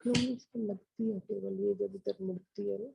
केवल इसको लगती है, केवल ये जब इधर मुड़ती है ना।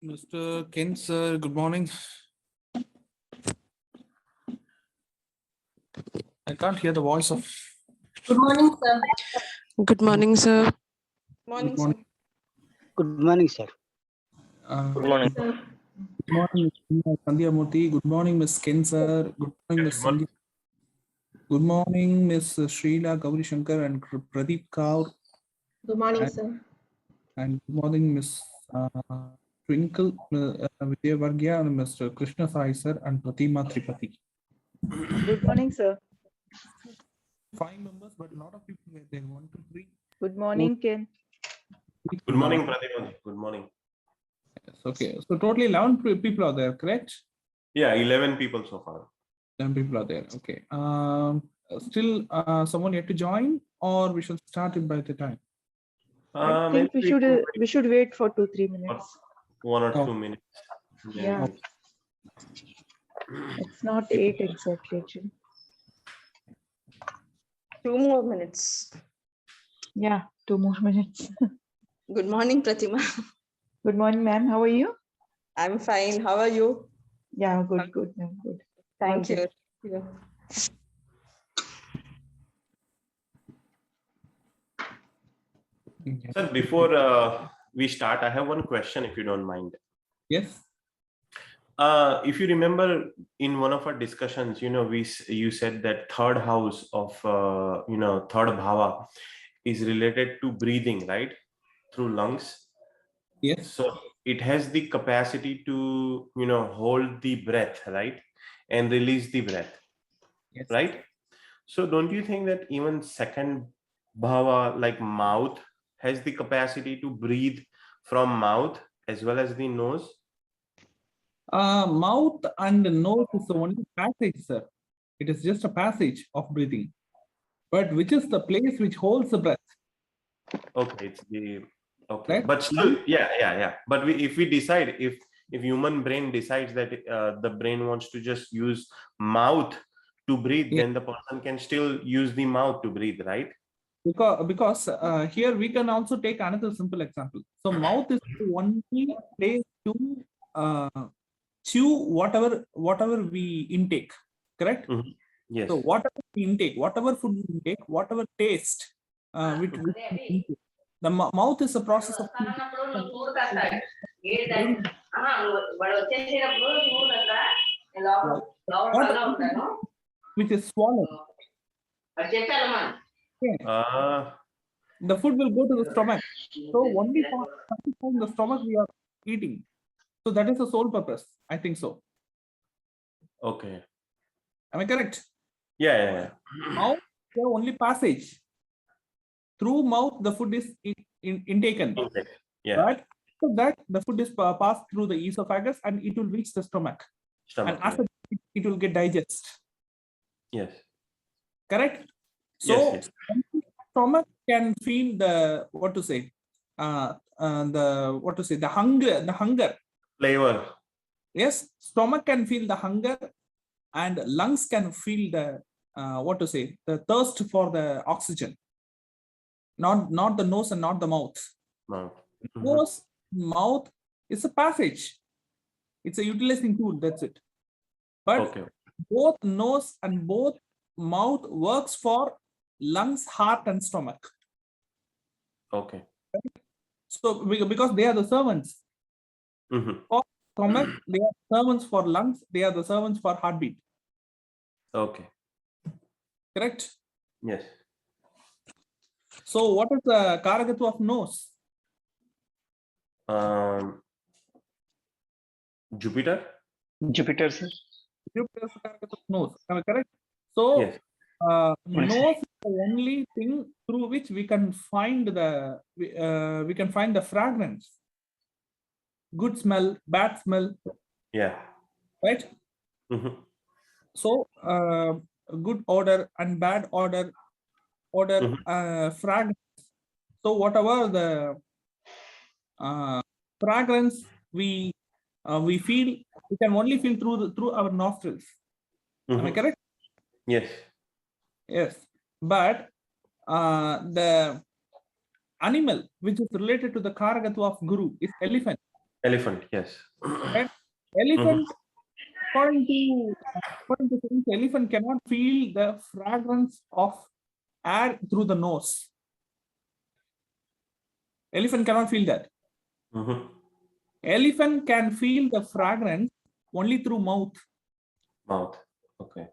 Mr. Ken, sir, good morning. I can't hear the voice of. Good morning, sir. Good morning, sir. Morning, Good morning. Good morning, sir. Good morning. sir. Good morning, Ms. Sandhya Murthy. Good morning, Ms. Ken, sir. Good morning, Ms. Sangeeta. Good morning, Ms. Srila Gauri Shankar and Pradeep Kaur. Good morning, And- sir. And good morning, Ms. Twinkle Vijay Varghya and Mr. Krishna Sai, sir, and Pratima Tripathi. Good morning, sir. 5 members, but a lot of people were there. 1, 2, 3. Good morning, Ken. Good morning, Pradeep. Good morning. Yes, okay, so totally 11 people are there, correct? Yeah, 11 people so far. 11 people are there. Okay. Still, someone yet to join, or we should start it by the time? I think we should wait for 2-3 minutes. 1 or Oh. 2 minutes. Yeah. It's not 8 exactly, actually. 2 more minutes. Yeah, 2 more minutes. Good morning, Pratima. Good morning, ma'am. How are you? I'm fine. How are you? Yeah, good, good, ma'am. Good. Thank you. Sir, before we start, I have one question, if you don't mind. Yes. If you remember, in one of our discussions, you said that third house of third bhava is related to breathing, right, through lungs. Yes. So it has the capacity to hold the breath, right, and release the breath, Yes. right? So don't you think that even second bhava, like mouth, has the capacity to breathe from mouth as well as the nose? Mouth and nose is the only passage, sir. It is just a passage of breathing. But which is the place which holds the breath? Okay, it's the okay, Right. but still, yeah. But if we decide, if human brain decides that the brain wants to just use mouth to breathe, Yeah. then the person can still use the mouth to breathe, right? Because here we can also take another simple example. So mouth is the only place to chew whatever we intake, correct? Mhm. Yes. So whatever we intake, whatever food we intake, whatever taste which we intake, the mouth is a process of which is swallowed. Okay. The food will go to the stomach. So only from the stomach we are eating. So that is the sole purpose. I think so. Okay. Am I correct? Yeah. Mouth is the only passage. Through mouth, the food is intaken. Okay. Yeah. But after that, the food is passed through the esophagus and it will reach the stomach. And after it will get digested. Yes. Correct? So Yes. stomach can feel the the hunger. Flavor. Yes, stomach can feel the hunger, and lungs can feel the the thirst for the oxygen. Not the nose and not the mouth. Mouth. Nose, mouth is a passage. It's a utilizing tool. That's it. But both nose and both mouth works for lungs, heart, and stomach. Okay. So because they are the servants. For stomach, they are servants for lungs. They are the servants for heartbeat. Okay. Correct? Yes. So what is the Karagatu of nose? Jupiter? Jupiter, sir. Jupiter is the Karagatu of nose. Am I correct? So yes. Nose is the only thing through which we can find the fragrance. Good smell, bad smell. Yeah. Right? So good odor and bad odor, fragrance. So whatever the fragrance we feel, we can only feel through our nostrils. Am I correct? Yes. Yes. But the animal which is related to the Karagatu of Guru is elephant. Elephant, yes. Right? Elephant, according to science, elephant cannot feel the fragrance of air through the nose. Elephant cannot feel that. Elephant can feel the fragrance only through mouth. Mouth. Okay.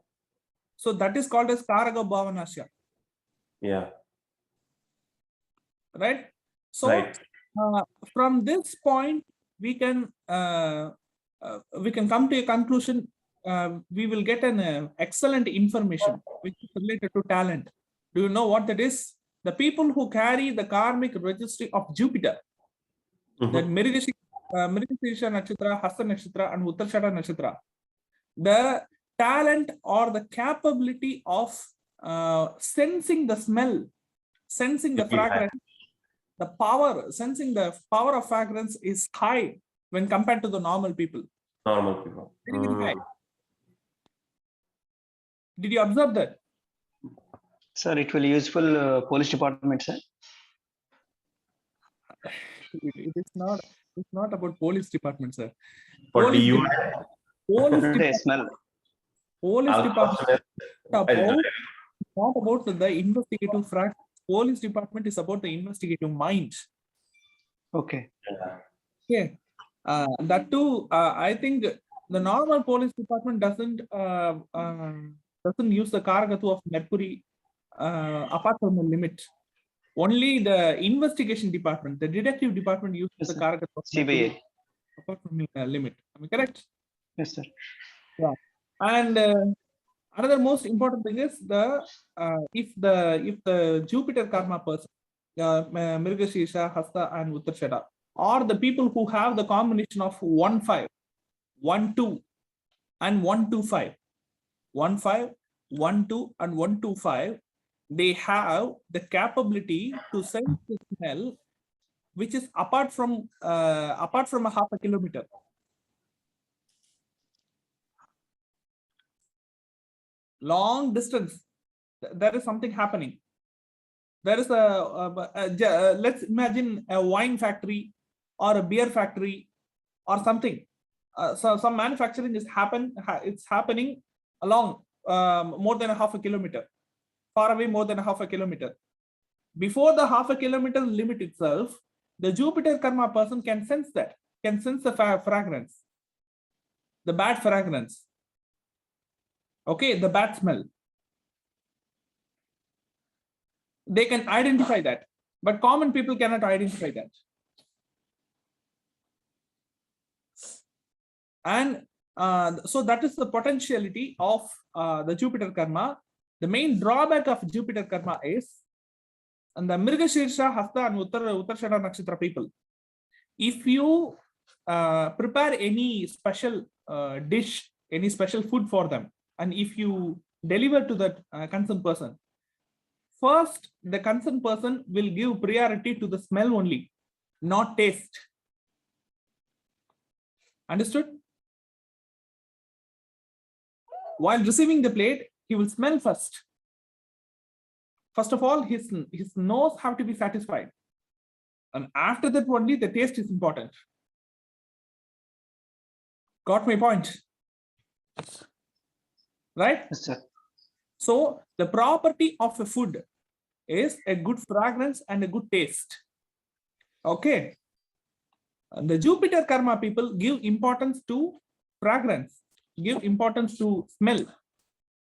So that is called as Karaga Bhavanasya. Yeah. Right? So from this point, we can come to a conclusion. We will get an excellent information which is related to talent. Do you know what that is? The people who carry the karmic registry of Jupiter, that Mrigashirsha Nakshatra, Hasta Nakshatra, and Uttarshada Nakshatra, the talent or the capability of sensing the smell, sensing the fragrance, sensing the power of fragrance is high when compared to the normal people. Normal people. Very, very high. Did you observe that? Sir, it will useful police department, sir. It is not. It's not about police department, sir. For Police DUI, department. Police They department. smell. Police department alcohol, is not about the investigative fraction. Police department is about the investigative mind. Okay. Okay. That too, I think the normal police department doesn't use the Karagatu of Mercury apart from the limit. Only the investigation department, the detective department uses Yes, the sir. Karagatu of Mercury CBA. apart from the limit. Am I correct? Yes, sir. And another most important thing is if the Jupiter karma person, Mrigashirasha, Hasta, and Uttarshada, or the people who have the combination of 1-5, 1-2, and 1-2-5, 1-5, 1-2, and 1-2-5, they have the capability to sense the smell, which is apart from a half a kilometer. Long distance, there is something happening. There is let's imagine a wine factory or a beer factory or something. So some manufacturing is happening along more than a half a kilometer, far away more than a half a kilometer. Before the half a kilometer limit itself, the Jupiter karma person can sense that, can sense the fragrance, the bad fragrance. Okay, the bad smell. They can identify that, but common people cannot identify that. And so that is the potentiality of the Jupiter karma. The main drawback of Jupiter karma is, and the Mrigashirasha, Hasta, and Uttarshada Nakshatra people, if you prepare any special dish, any special food for them, and if you deliver to that concerned person, first the concerned person will give priority to the smell only, not taste. Understood? While receiving the plate, he will smell first. First of all, his nose have to be satisfied, and after that only the taste is important. Got my point? Right? Yes, sir. So the property of a food is a good fragrance and a good taste. Okay. And the Jupiter karma people give importance to fragrance, give importance to smell.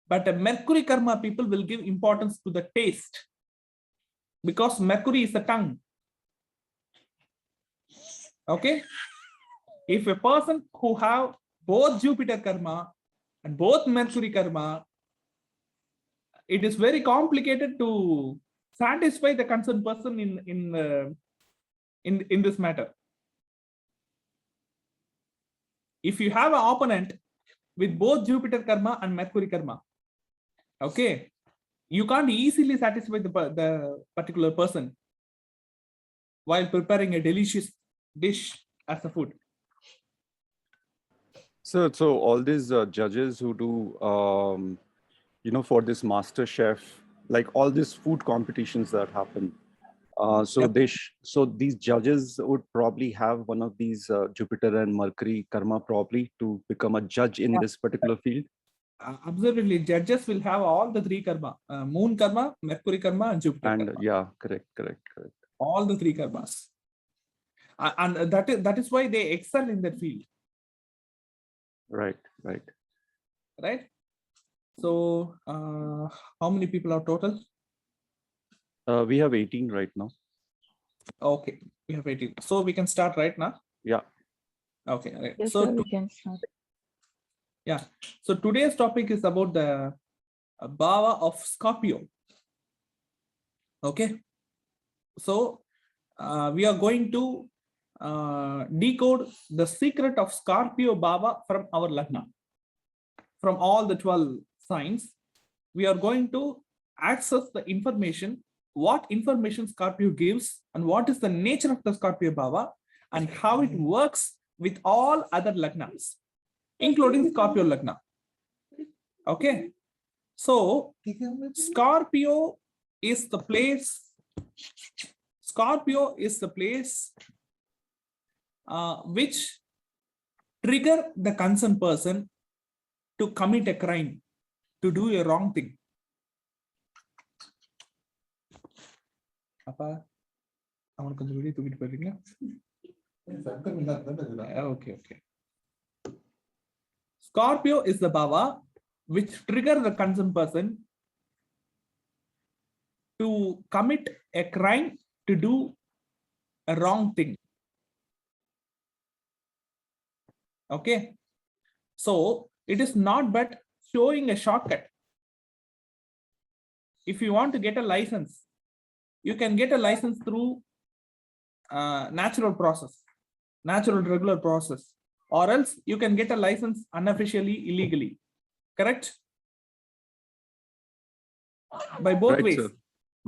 But the Mercury karma people will give importance to the taste, because Mercury is the tongue. Okay. If a person who have both Jupiter karma and both Mercury karma, it is very complicated to satisfy the concerned person in this matter. If you have an opponent with both Jupiter karma and Mercury karma, okay, you can't easily satisfy the particular person while preparing a delicious dish as a food. So all these judges who do, for this Master Chef, like all these food competitions that happen. So Yep. so these judges would probably have one of these Jupiter and Mercury karma probably to become a judge in this particular field. Absolutely, judges will have all the three karma: Moon karma, Mercury karma, and Jupiter And karma. yeah, correct. All the three karmas, and that is why they excel in that field. Right. Right. So how many people are total? We have 18 right now. Okay, we have 18. So we can start right now. Yeah. Okay. Right. Yes, So sir, we can start. yeah. So today's topic is about the Bhava of Scorpio. Okay. So we are going to decode the secret of Scorpio Bhava from our Lagna. From all the 12 signs, we are going to access the information, what information Scorpio gives, and what is the nature of the Scorpio Bhava, and how it works with all other Lagnas, including Scorpio Lagna. Okay. So Scorpio is the place. Scorpio is the place which trigger the concerned person to commit a crime, to do a wrong thing. அப்பா அவனுக்கு கொஞ்சம் வெளியே தூக்கிட்டு போயிருக்கீங்களா? Okay. Scorpio is the bhava which trigger the concerned person to commit a crime, to do a wrong thing. Okay, so it is not but showing a shortcut. If you want to get a license, you can get a license through natural process, natural regular process, or else you can get a license unofficially, illegally. Correct? By both Right, ways. sir.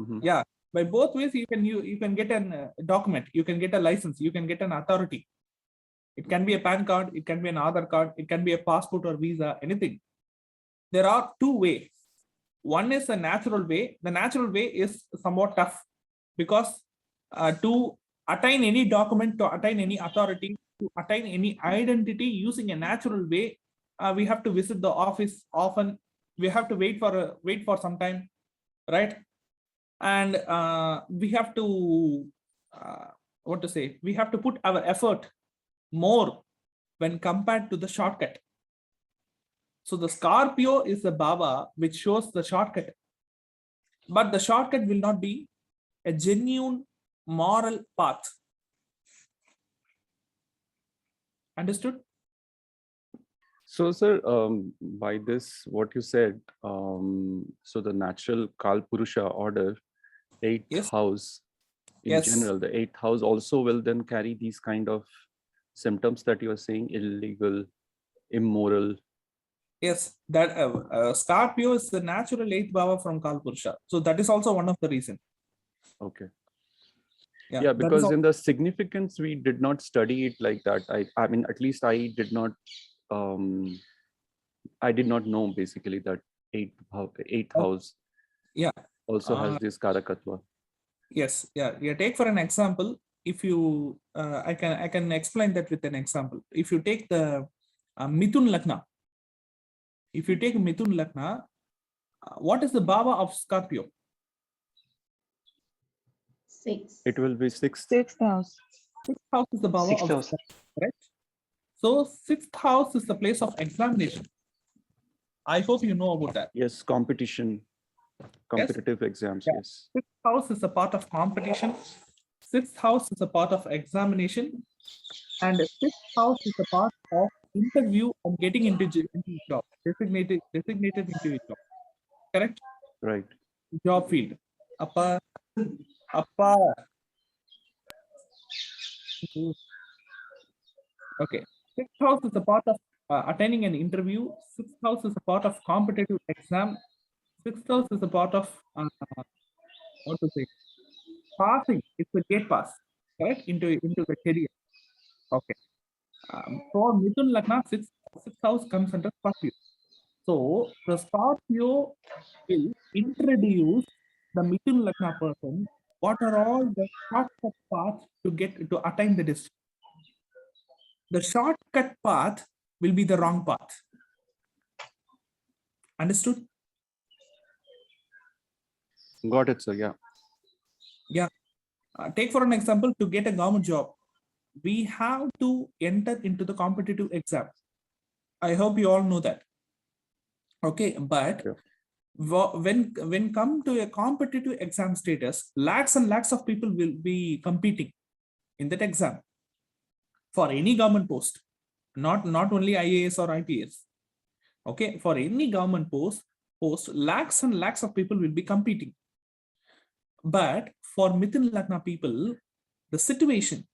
Mhm. Yeah, by both ways you can get an document, you can get a license, you can get an authority. It can be a PAN card, it can be an Aadhaar card, it can be a passport or visa, anything. There are two ways. One is a natural way. The natural way is somewhat tough because to attain any document, to attain any authority, to attain any identity using a natural way, we have to visit the office often. We have to wait for some time, right? And we have to we have to put our effort more when compared to the shortcut. So the Scorpio is the bhava which shows the shortcut, but the shortcut will not be a genuine moral path. Understood? So, sir, by this, what you said, so the natural Kal Purusha order, eighth Yes. house, in Yes. general, the eighth house also will then carry these kind of symptoms that you are saying, illegal, immoral. Yes, that Scorpio is the natural eighth bhava from Kal Purusha. So that is also one of the reasons. Okay. Yeah, Yeah, that is because al- in the significance, we did not study it like that. I mean, at least I did not know basically that eighth Oh, house yeah. also has this karakatva. Yes, yeah. Take for an example. If you, I can explain that with an example. If you take the Mithun Lagna, what is the bhava of Scorpio? 6. It will be sixth. Sixth house. Sixth house is the bhava Sixth of house. Scorpio, correct? So sixth house is the place of examination. I hope you know about that. Yes, competitive exams. Yeah. Yes. Sixth house is a part of competition. Sixth house is a part of examination, and sixth house is a part of interview and getting into job, designated into a job. Correct? Right. Job field. Appa. Okay. Sixth house is a part of attending an interview. Sixth house is a part of competitive exam. Sixth house is a part of passing. It's a gate pass, correct? Into the career. Okay. For Mithun Lagna, sixth house comes under Scorpio. So the Scorpio will introduce the Mithun Lagna person. What are all the shortcut paths to attain the destiny? The shortcut path will be the wrong path. Understood? Got it, sir. Yeah. Yeah. Take for an example, to get a government job, we have to enter into the competitive exam. I hope you all know that. Okay, but Yeah. when come to a competitive exam status, lakhs and lakhs of people will be competing in that exam for any government post, not only IAS or IPS. Okay, for any government post, lakhs and lakhs of people will be competing. But for Mithun Lagna people, the situation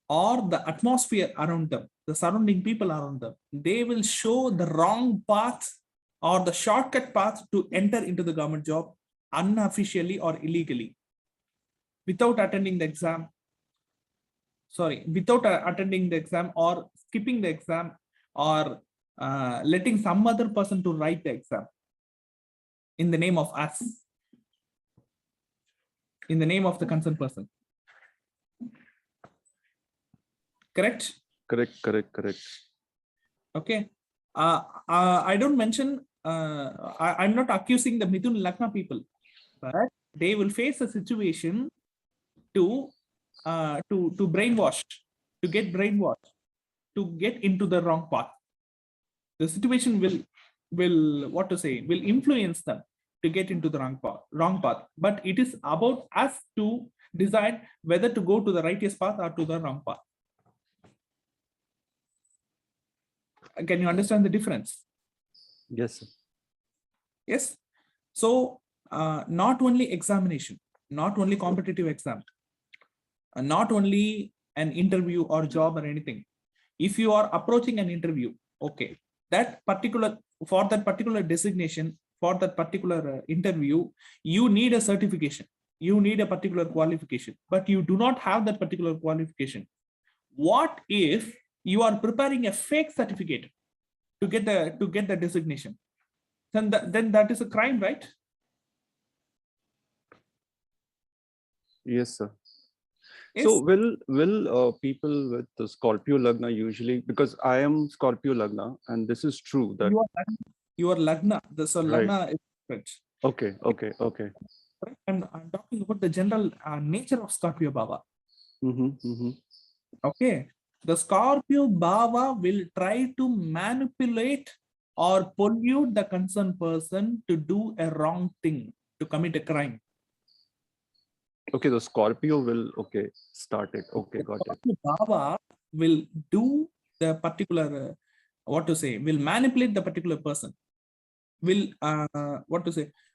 or the atmosphere around them, the surrounding people around them, they will show the wrong path or the shortcut path to enter into the government job unofficially or illegally, without attending the exam. Without attending the exam or skipping the exam or letting some other person to write the exam. in the name of us, in the name of the concerned person. Correct? Correct. Okay. I don't mention, I'm not accusing the Mithun Lagna people, but they will face a situation to brainwash, to get brainwashed, to get into the wrong path. The situation will influence them to get into the wrong path. But it is about us to decide whether to go to the righteous path or to the wrong path. Can you understand the difference? Yes, sir. Yes. So not only examination, not only competitive exam, not only an interview or job or anything. If you are approaching an interview, okay, for that particular designation, for that particular interview, you need a certification, you need a particular qualification, but you do not have that particular qualification. What if you are preparing a fake certificate to get the designation? Then that is a crime, right? Yes, sir. Yes. So will people with the Scorpio Lagna usually, because I am Scorpio Lagna, and this is true that your Lagna, so Right. Lagna is different. okay. And I'm talking about the general nature of Scorpio Baba. Okay, the Scorpio Baba will try to manipulate or pollute the concerned person to do a wrong thing, to commit a crime. Okay, the Scorpio will start it. Okay, got it. Scorpio Baba will do the particular will manipulate the particular person. Will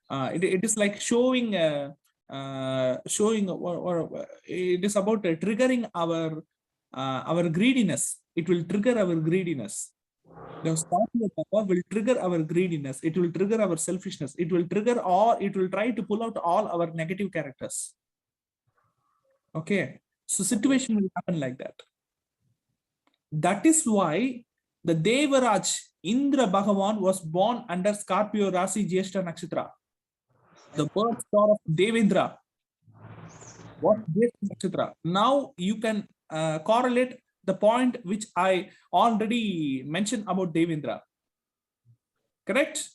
it is like showing it is about triggering our greediness. It will trigger our greediness. The Scorpio Baba will trigger our greediness. It will trigger our selfishness. It will trigger it will try to pull out all our negative characters. Okay, so situation will happen like that. That is why the Devaraj Indra Bhagavan was born under Scorpio Rasi Jyeshta Nakshatra. The birth star of Devendra was Jyeshta Nakshatra. Now you can correlate the point which I already mentioned about Devendra. Correct?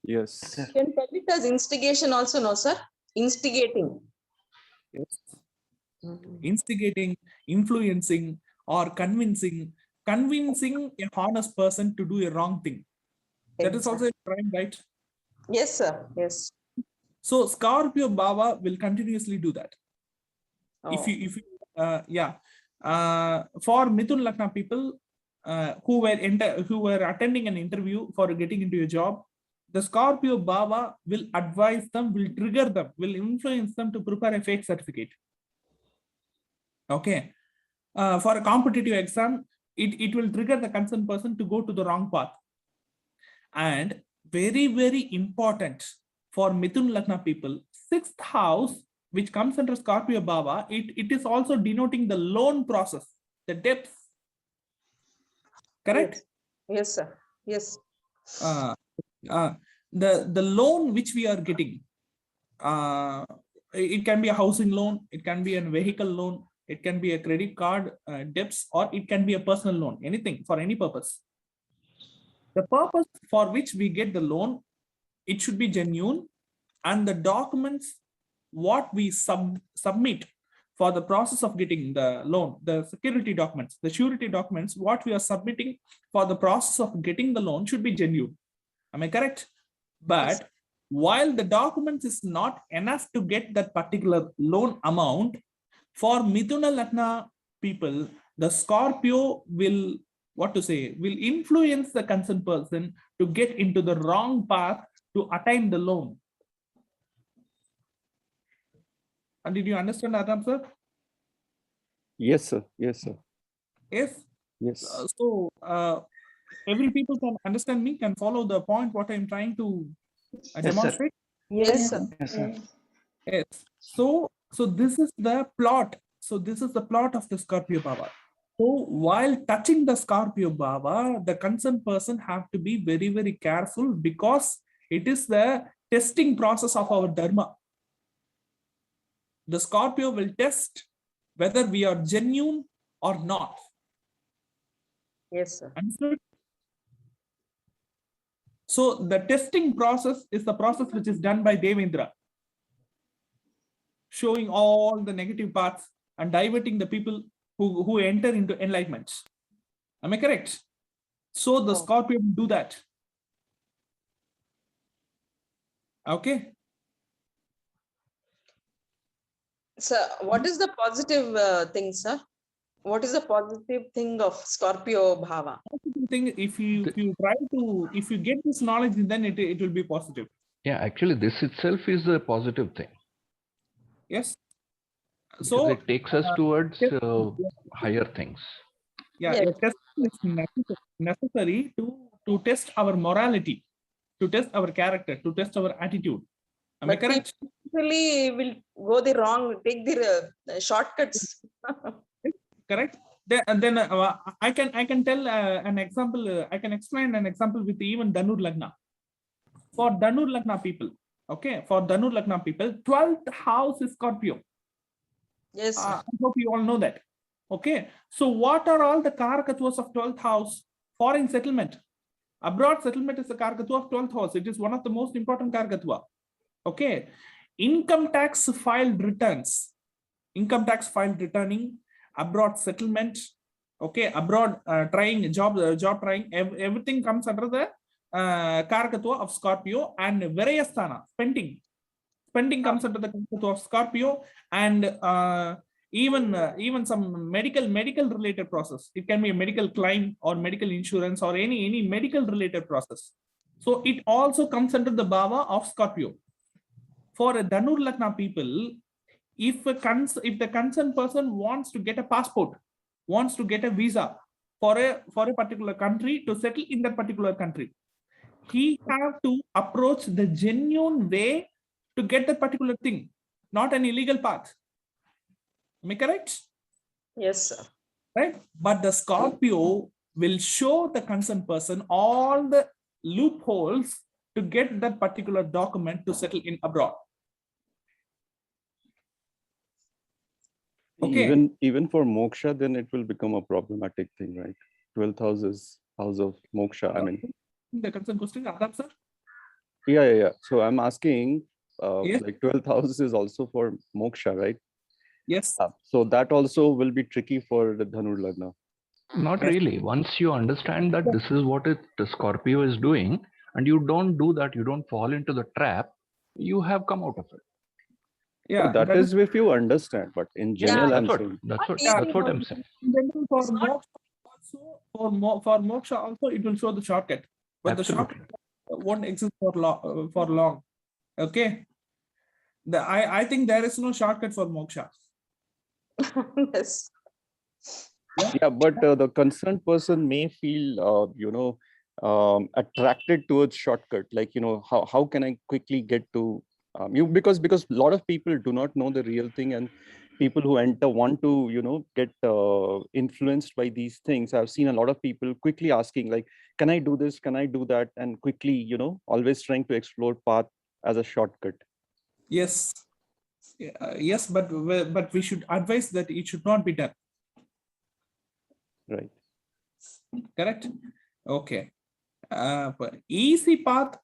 Yes. You can tell it as instigation also, no, sir? Instigating. Yes. Instigating, influencing, or convincing a honest person to do a wrong thing. That is also a crime, right? Yes, sir. Yes. So Scorpio Baba will continuously do that. Oh. For Mithun Lagna people who were attending an interview for getting into a job, the Scorpio Baba will advise them, will trigger them, will influence them to prepare a fake certificate. Okay. For a competitive exam, it will trigger the concerned person to go to the wrong path. And very, very important for Mithun Lagna people, 6th house, which comes under Scorpio Baba, it is also denoting the loan process, the depth. Correct? Yes, sir. Yes. The loan which we are getting, it can be a housing loan, it can be a vehicle loan, it can be a credit card debts, or it can be a personal loan, anything for any purpose. The purpose for which we get the loan, it should be genuine, and the documents what we submit for the process of getting the loan, the security documents, the surety documents, what we are submitting for the process of getting the loan should be genuine. Am I correct? But yes, while the documents is not enough to get that particular loan amount, for Mithuna Lagna people, the Scorpio will influence the concerned person to get into the wrong path to attain the loan. And did you understand, Adam, sir? Yes, sir. Yes, sir. Yes. Yes. Every people can understand me, can follow the point what I'm trying to demonstrate. Yes, sir. Yes, sir. Yes. So this is the plot. So this is the plot of the Scorpio Baba. So while touching the Scorpio Baba, the concerned person have to be very, very careful, because It is the testing process of our dharma. The Scorpio will test whether we are genuine or not. Yes, sir. Understood? So the testing process is the process which is done by Devendra, showing all the negative parts and diverting the people who enter into enlightenment. Am I correct? So the Scorpio will do that. Okay. Sir, what is the positive thing, sir? What is the positive thing of Scorpio Bhava? Thing, if you get this knowledge, then it will be positive. Yeah, actually, this itself is a positive thing. Yes. Because So it takes us towards higher things. yeah, Yes. a test is necessary to test our morality, to test our character, to test our attitude. Am I But correct? people usually will go the wrong, take the shortcuts. Correct. Then I can tell an example. I can explain an example with even Dhanur Lagna. For Dhanur Lagna people, okay, for Dhanur Lagna people, 12th house is Scorpio. Yes, sir. I hope you all know that. Okay. So what are all the Karakatwas of 12th house? Foreign settlement. Abroad settlement is the Karakatwa of 12th house. It is one of the most important Karakatwa. Okay. Income tax filed returns. Income tax filed returning. Abroad settlement. Okay. Abroad trying job trying. Everything comes under the Karakatwa of Scorpio. And Virayasthana, spending. Spending comes under the Karakatwa of Scorpio. And even some medical related process. It can be a medical claim or medical insurance or any medical related process. So it also comes under the Bhava of Scorpio. For a Dhanur Lagna people, if the concerned person wants to get a passport, wants to get a visa for a particular country to settle in that particular country, he have to approach the genuine way to get that particular thing, not an illegal path. Am I correct? Yes, sir. Right? But the Scorpio will show the concerned person all the loopholes to get that particular document to settle in abroad. Okay. Even for moksha, then it will become a problematic thing, right? 12th house is house of moksha. I mean, The concerned question, Adab, sir? yeah. So I'm asking, Yes. like 12th house is also for moksha, right? Yes. So that also will be tricky for the Dhanur Lagna. Not Yes. really. Once you understand that this is what the Scorpio is doing, and you don't do that, you don't fall into the trap, you have come out of it. Yeah. So that is if you understand, but in general, I'm saying. That's what I'm saying. For moksha also, it will show the shortcut. But Absolutely. the shortcut won't exist for long. Okay. I think there is no shortcut for moksha. Yes. Yeah, but the concerned person may feel, attracted towards shortcut. Like, how can I quickly get to because a lot of people do not know the real thing, and people who enter want to, get influenced by these things. I've seen a lot of people quickly asking, like, can I do this? Can I do that? And quickly, always trying to explore path as a shortcut. Yes. Yes, but we should advise that it should not be done. Right. Correct. Okay. But easy path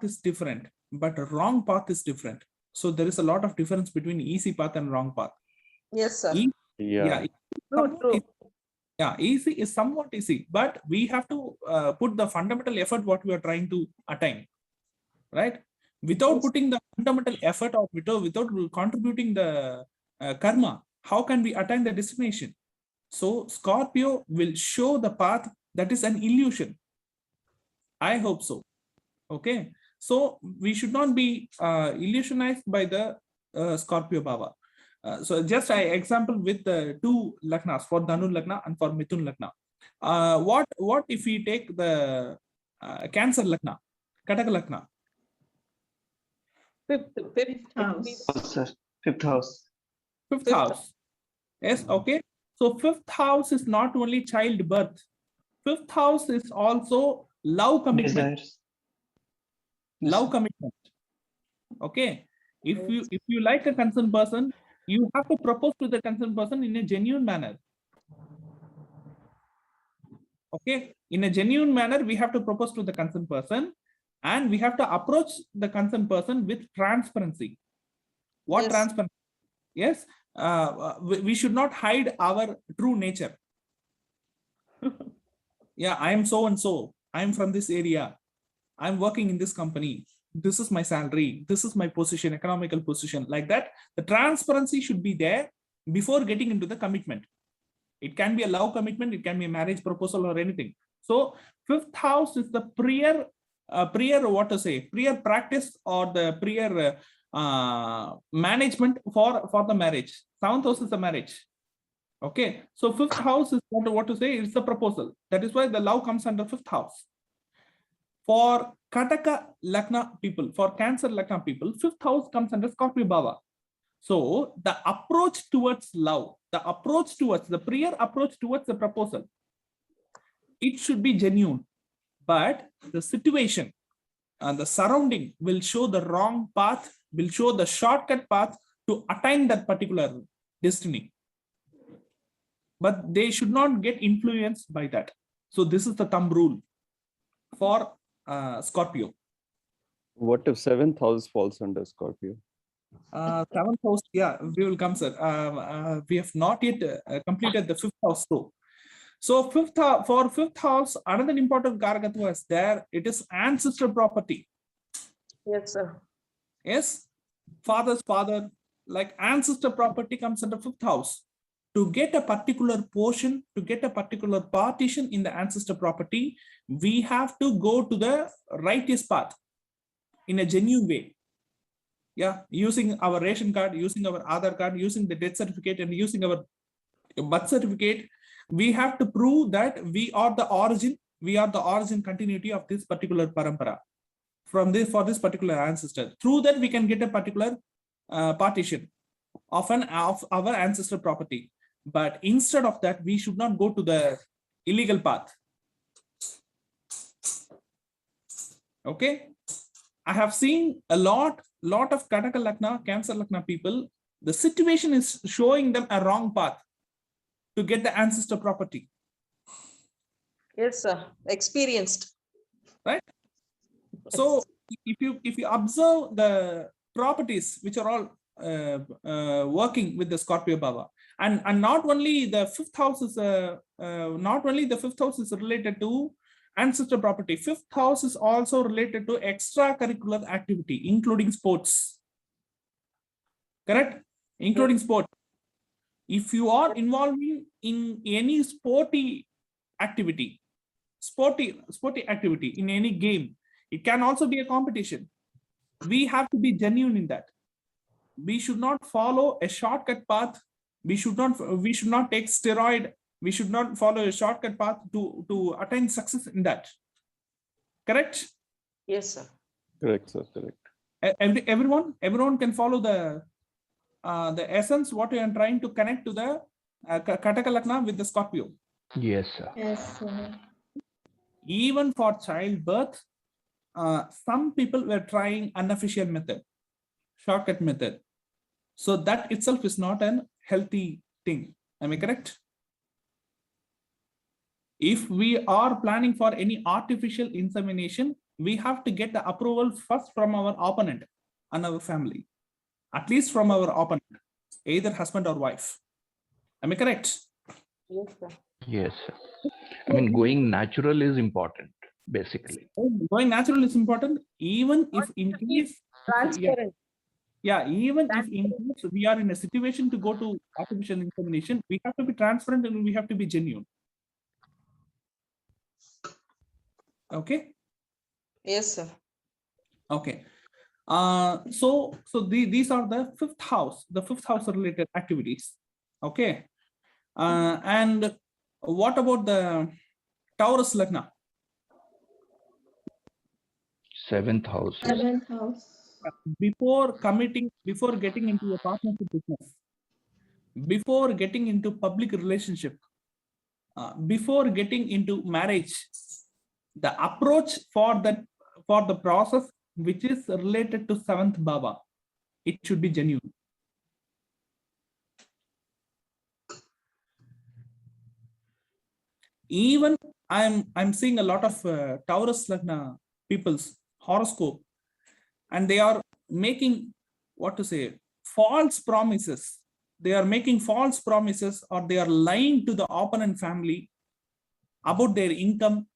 is different, but wrong path is different. So there is a lot of difference between easy path and wrong path. Yes, sir. Yeah. True. Yeah, easy is somewhat easy, but we have to put the fundamental effort what we are trying to attain, right? Without Yes. putting the fundamental effort or without contributing the karma, how can we attain the destination? So Scorpio will show the path that is an illusion. I hope so. Okay. So we should not be illusionized by the Scorpio Bhava. So just an example with the two Lagnas, for Dhanu Lagna and for Mithun Lagna. What if we take the Cancer Lagna, Kataka Lagna? Fifth house. Sir, fifth house. Fifth Fifth house. Yes, okay. So fifth house is not only childbirth. Fifth house is also love commitment. Desires. Love commitment. Okay. If you like a concerned person, you have to propose to the concerned person in a genuine manner. Okay. In a genuine manner, we have to propose to the concerned person, and we have to approach the concerned person with transparency. What Yes. transparency? Yes. We should not hide our true nature. Yeah, I am so and so. I am from this area. I'm working in this company. This is my salary. This is my position, economical position. Like that, the transparency should be there before getting into the commitment. It can be a love commitment. It can be a marriage proposal or anything. So fifth house is the prior practice or the prior management for the marriage. Seventh house is the marriage. Okay, so fifth house is what to say, it's the proposal. That is why the love comes under fifth house. For Kataka Lagna people, for Cancer Lagna people, fifth house comes under Scorpio Bhava. So the approach towards love, the prior approach towards the proposal, it should be genuine. But the situation and the surrounding will show the wrong path, will show the shortcut path to attain that particular destiny. But they should not get influenced by that. So this is the thumb rule for Scorpio. What if seventh house falls under Scorpio? Seventh house, yeah, we will come, sir. We have not yet completed the fifth house though. So for fifth house, another important Gargatva is there. It is ancestor property. Yes, sir. Yes, father's father, like ancestor property comes under fifth house. To get a particular portion, to get a particular partition in the ancestor property, we have to go to the righteous path in a genuine way. Yeah, using our ration card, using our Aadhaar card, using the death certificate, and using our birth certificate, we have to prove that we are the origin continuity of this particular parampara for this particular ancestor. Through that, we can get a particular partition of our ancestor property. But instead of that, we should not go to the illegal path. Okay, I have seen a lot of Kataka Lagna, Cancer Lagna people. The situation is showing them a wrong path to get the ancestor property. Yes, sir. Experienced. Right. So if you observe the properties which are all working with the Scorpio Bhava, and not only the fifth house is related to ancestor property. Fifth house is also related to extracurricular activity, including sports. Correct? Including sport. If you are involved in any sporty activity in any game, it can also be a competition. We have to be genuine in that. We should not follow a shortcut path. We should not take steroid. We should not follow a shortcut path to attain success in that. Correct? Yes, sir. Correct, sir. Correct. Everyone can follow the essence what you are trying to connect to the Kataka Lagna with the Scorpio. Yes, sir. Yes, sir. Even for childbirth, some people were trying unofficial method, shortcut method. So that itself is not an healthy thing. Am I correct? If we are planning for any artificial insemination, we have to get the approval first from our opponent and our family, at least from our opponent, either husband or wife. Am I correct? Yes, sir. Yes, sir. I mean, going natural is important, basically. Going natural is important, even if in case Transparent. Yeah, even if in case we are in a situation to go to artificial insemination, we have to be transparent and we have to be genuine. Okay. Yes, sir. Okay. So these are the fifth house related activities. Okay. And what about the Taurus Lagna? Seventh house. Seventh house. Before getting into a partnership business, before getting into public relationship, before getting into marriage, the approach for the process which is related to 7th bhava, it should be genuine. Even I'm seeing a lot of Taurus Lagna people's horoscope, and they are making, what to say, false promises. They are making false promises, or they are lying to the opponent family about their income,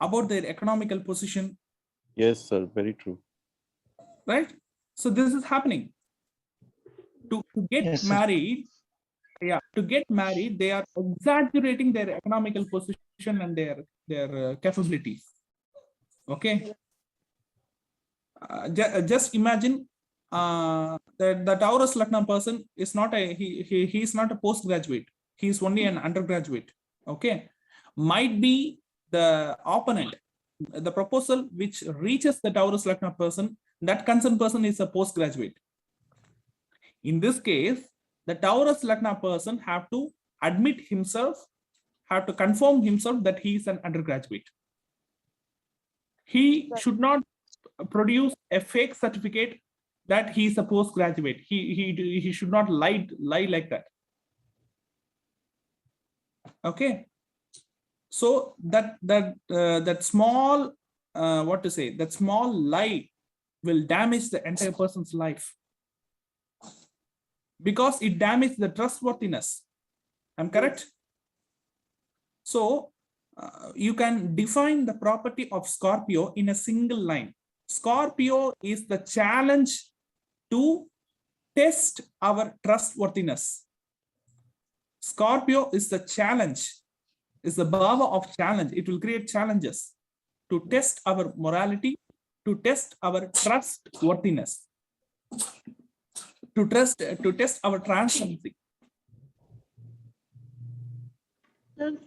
about their economical position. Yes, sir. Very true. Right? So this is happening. To get Yes, sir. married, to get married, they are exaggerating their economical position and their capabilities. Okay. Just imagine that the Taurus Lagna person is not he is not a postgraduate. He is only an undergraduate. Okay. Might be the opponent, the proposal which reaches the Taurus Lagna person, that concerned person is a postgraduate. In this case, the Taurus Lagna person have to admit himself, have to confirm himself that he is an undergraduate. He should not produce a fake certificate that he is a postgraduate. He should not lie like that. Okay. So that small what to say, that small lie will damage the entire person's life, because it damages the trustworthiness. I'm correct? So you can define the property of Scorpio in a single line. Scorpio is the challenge to test our trustworthiness. Scorpio is the challenge, is the bhava of challenge. It will create challenges to test our morality, to test our trustworthiness, to test our transparency.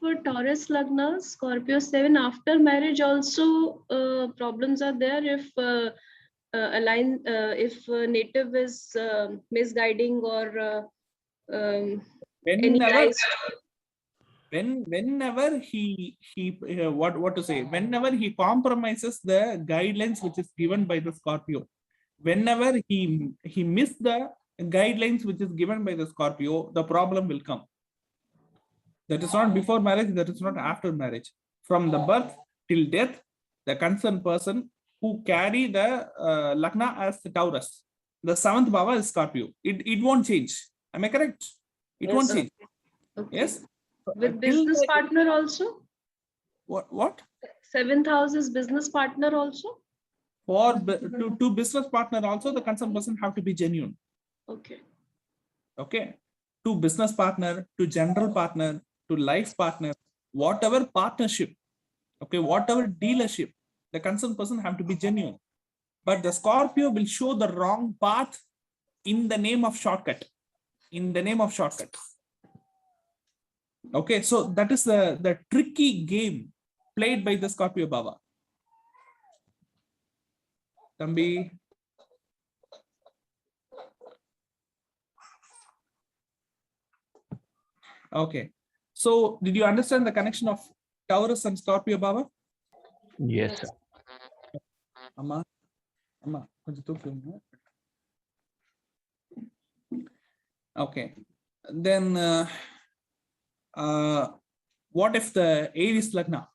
For Taurus Lagna, Scorpio 7, after marriage also problems are there if if native is misguiding or any lies. Whenever he what to say, whenever he compromises the guidelines which is given by the Scorpio, whenever he missed the guidelines which is given by the Scorpio, the problem will come. That is not before marriage, that is not after marriage. From the birth till death, the concerned person who carry the Lagna as the Taurus, the 7th bhava is Scorpio. It won't change. Am I correct? It Yes, won't sir. change. Okay. Yes. With business partner also? What? 7th house is business partner also? For to business partner also, the concerned person have to be genuine. Okay. Okay. To business partner, to general partner, to life partner, whatever partnership, okay, whatever dealership, the concerned person have to be genuine. But the Scorpio will show the wrong path in the name of shortcut. In the name of shortcut. Okay, so that is the tricky game played by the Scorpio bhava. Tambi. Okay, so did you understand the connection of Taurus and Scorpio bhava? Yes, sir. Amma, konja thooku. Okay, then what if the Aries Lagna?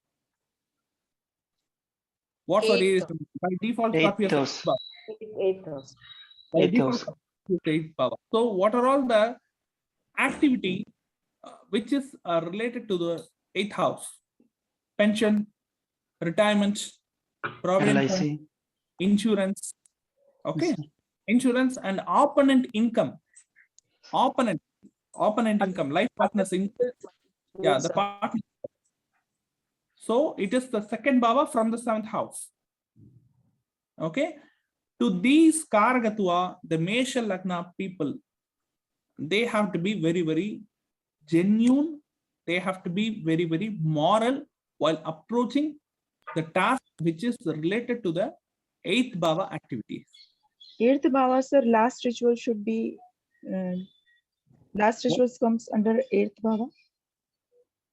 What for Aries? By default, Scorpio. 8th house. By 8th default, house. Scorpio is 8th bhava. So what are all the activity which is related to the 8th house? Pension, retirement, provident fund, LIC. insurance. Okay, Yes, sir. insurance and opponent income. Opponent income, life partners income. Yeah, the partner. So it is the 2nd bhava from the 7th house. Okay, to these Karagatwa, the Mesha Lagna people, they have to be very, very genuine. They have to be very, very moral while approaching the task which is related to the 8th bhava activities. 8th bhava, sir, last ritual should be, last rituals comes under 8th bhava.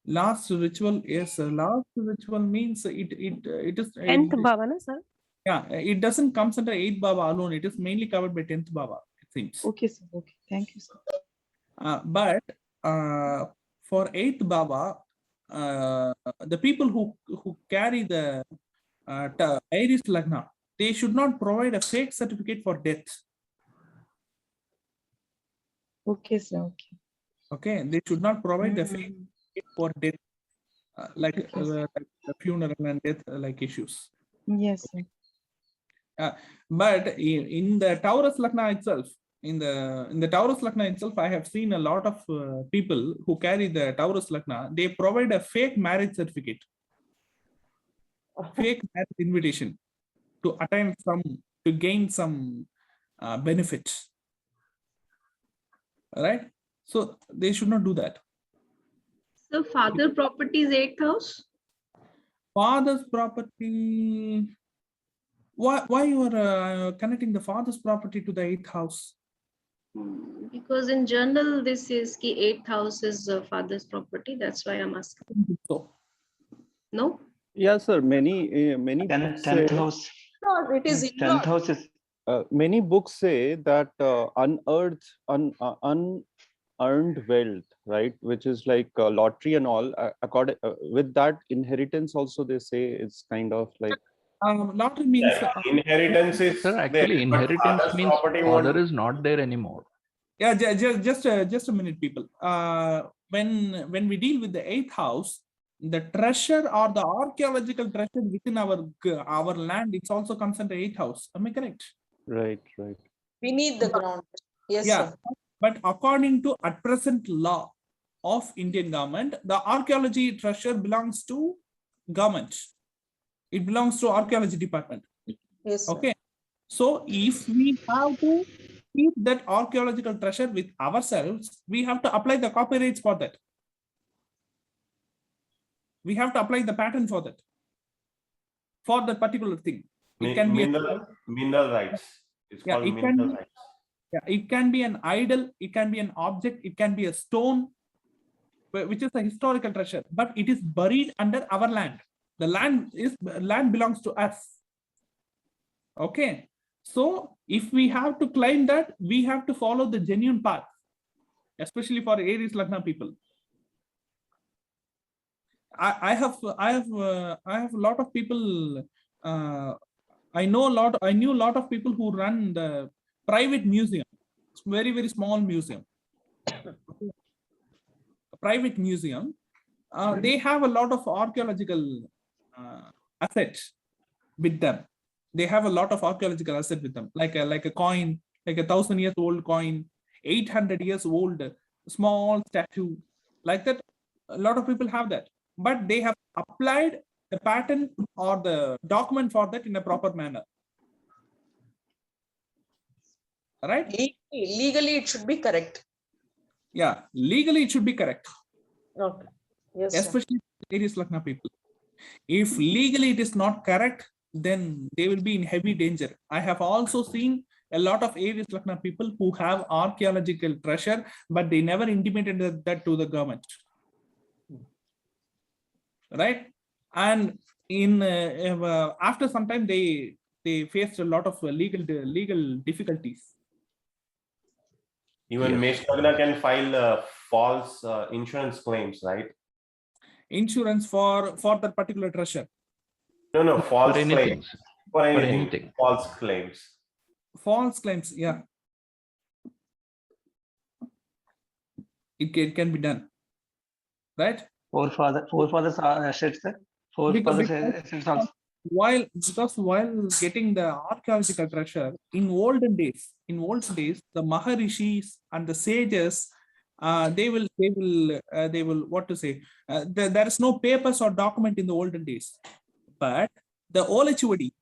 Last ritual, yes, sir. Last ritual means it is 10th bhava, na, sir? Yeah, it doesn't comes under 8th Bhava alone. It is mainly covered by 10th Bhava, it seems. Okay, sir. Okay. Thank you, sir. But for 8th Bhava, the people who carry the Aries Lagna, they should not provide a fake certificate for death. Okay, sir. Okay. Okay, they should not provide the fake Mhm. certificate for death, like Okay, sir. the funeral and death like issues. Yes, sir. But in the Taurus Lagna itself, in the Taurus Lagna itself, I have seen a lot of people who carry the Taurus Lagna. They provide a fake marriage certificate, fake marriage invitation to attain to gain some benefits. Right? So they should not do that. So father property is 8th house. Father's property. Why you are connecting the father's property to the 8th house? Because in general, this is ki 8th house is father's property. That's why I'm asking. So No? Yeah, sir. Many books say, 10th house. No, it is 10th in-law. house is many books say that unearned wealth, right, which is like lottery and all. According with that, inheritance also they say it's kind of like. lottery means Inheritance is Sir, actually, there, but inheritance father's means property father won't. is not there anymore. yeah. Just a minute, people. When we deal with the 8th house, the treasure or the archaeological treasure within our land, it's also comes under 8th house. Am I correct? Right, right. Beneath the ground. Yes, Yeah. sir. But according to at present law of Indian government, the archaeology treasure belongs to government. It belongs to archaeology department. Yes, sir. Okay. So if we have to keep that archaeological treasure with ourselves, we have to apply the copyrights for that. We have to apply the patent for that, for that particular thing. It can be mineral rights. It's yeah, called it can mineral be, rights. yeah, it can be an idol, it can be an object, it can be a stone, which is a historical treasure, but it is buried under our land. The land belongs to us. Okay. So if we have to claim that, we have to follow the genuine path, especially for Aries Lagna people. I have a lot of people. I knew a lot of people who run the private museum. It's very, very small museum. A private museum. They have a lot of archaeological assets with them. They have a lot of archaeological assets with them, like a coin, like 1,000 years old coin, 800 years old small statue, like that. A lot of people have that, but they have applied the patent or the document for that in a proper manner. Right? Legally, it should be correct. Yeah, legally it should be correct. Okay. Yes, sir. Especially Aries Lagna people. If legally it is not correct, then they will be in heavy danger. I have also seen a lot of Aries Lagna people who have archaeological treasure, but they never intimated that to the government. Right? And in after some time, they faced a lot of legal difficulties. Even Mesh Lagna can file false insurance claims, right? Insurance for that particular treasure. No, false For anything. claims. For anything. anything. False claims. False claims, yeah. It can be done. Right? forefathers assets, sir. Forefathers assets also. While getting the archaeological treasure in olden days, the Maharishis and the sages, they will what to say? There is no papers or document in the olden days, but the Olachuvadi,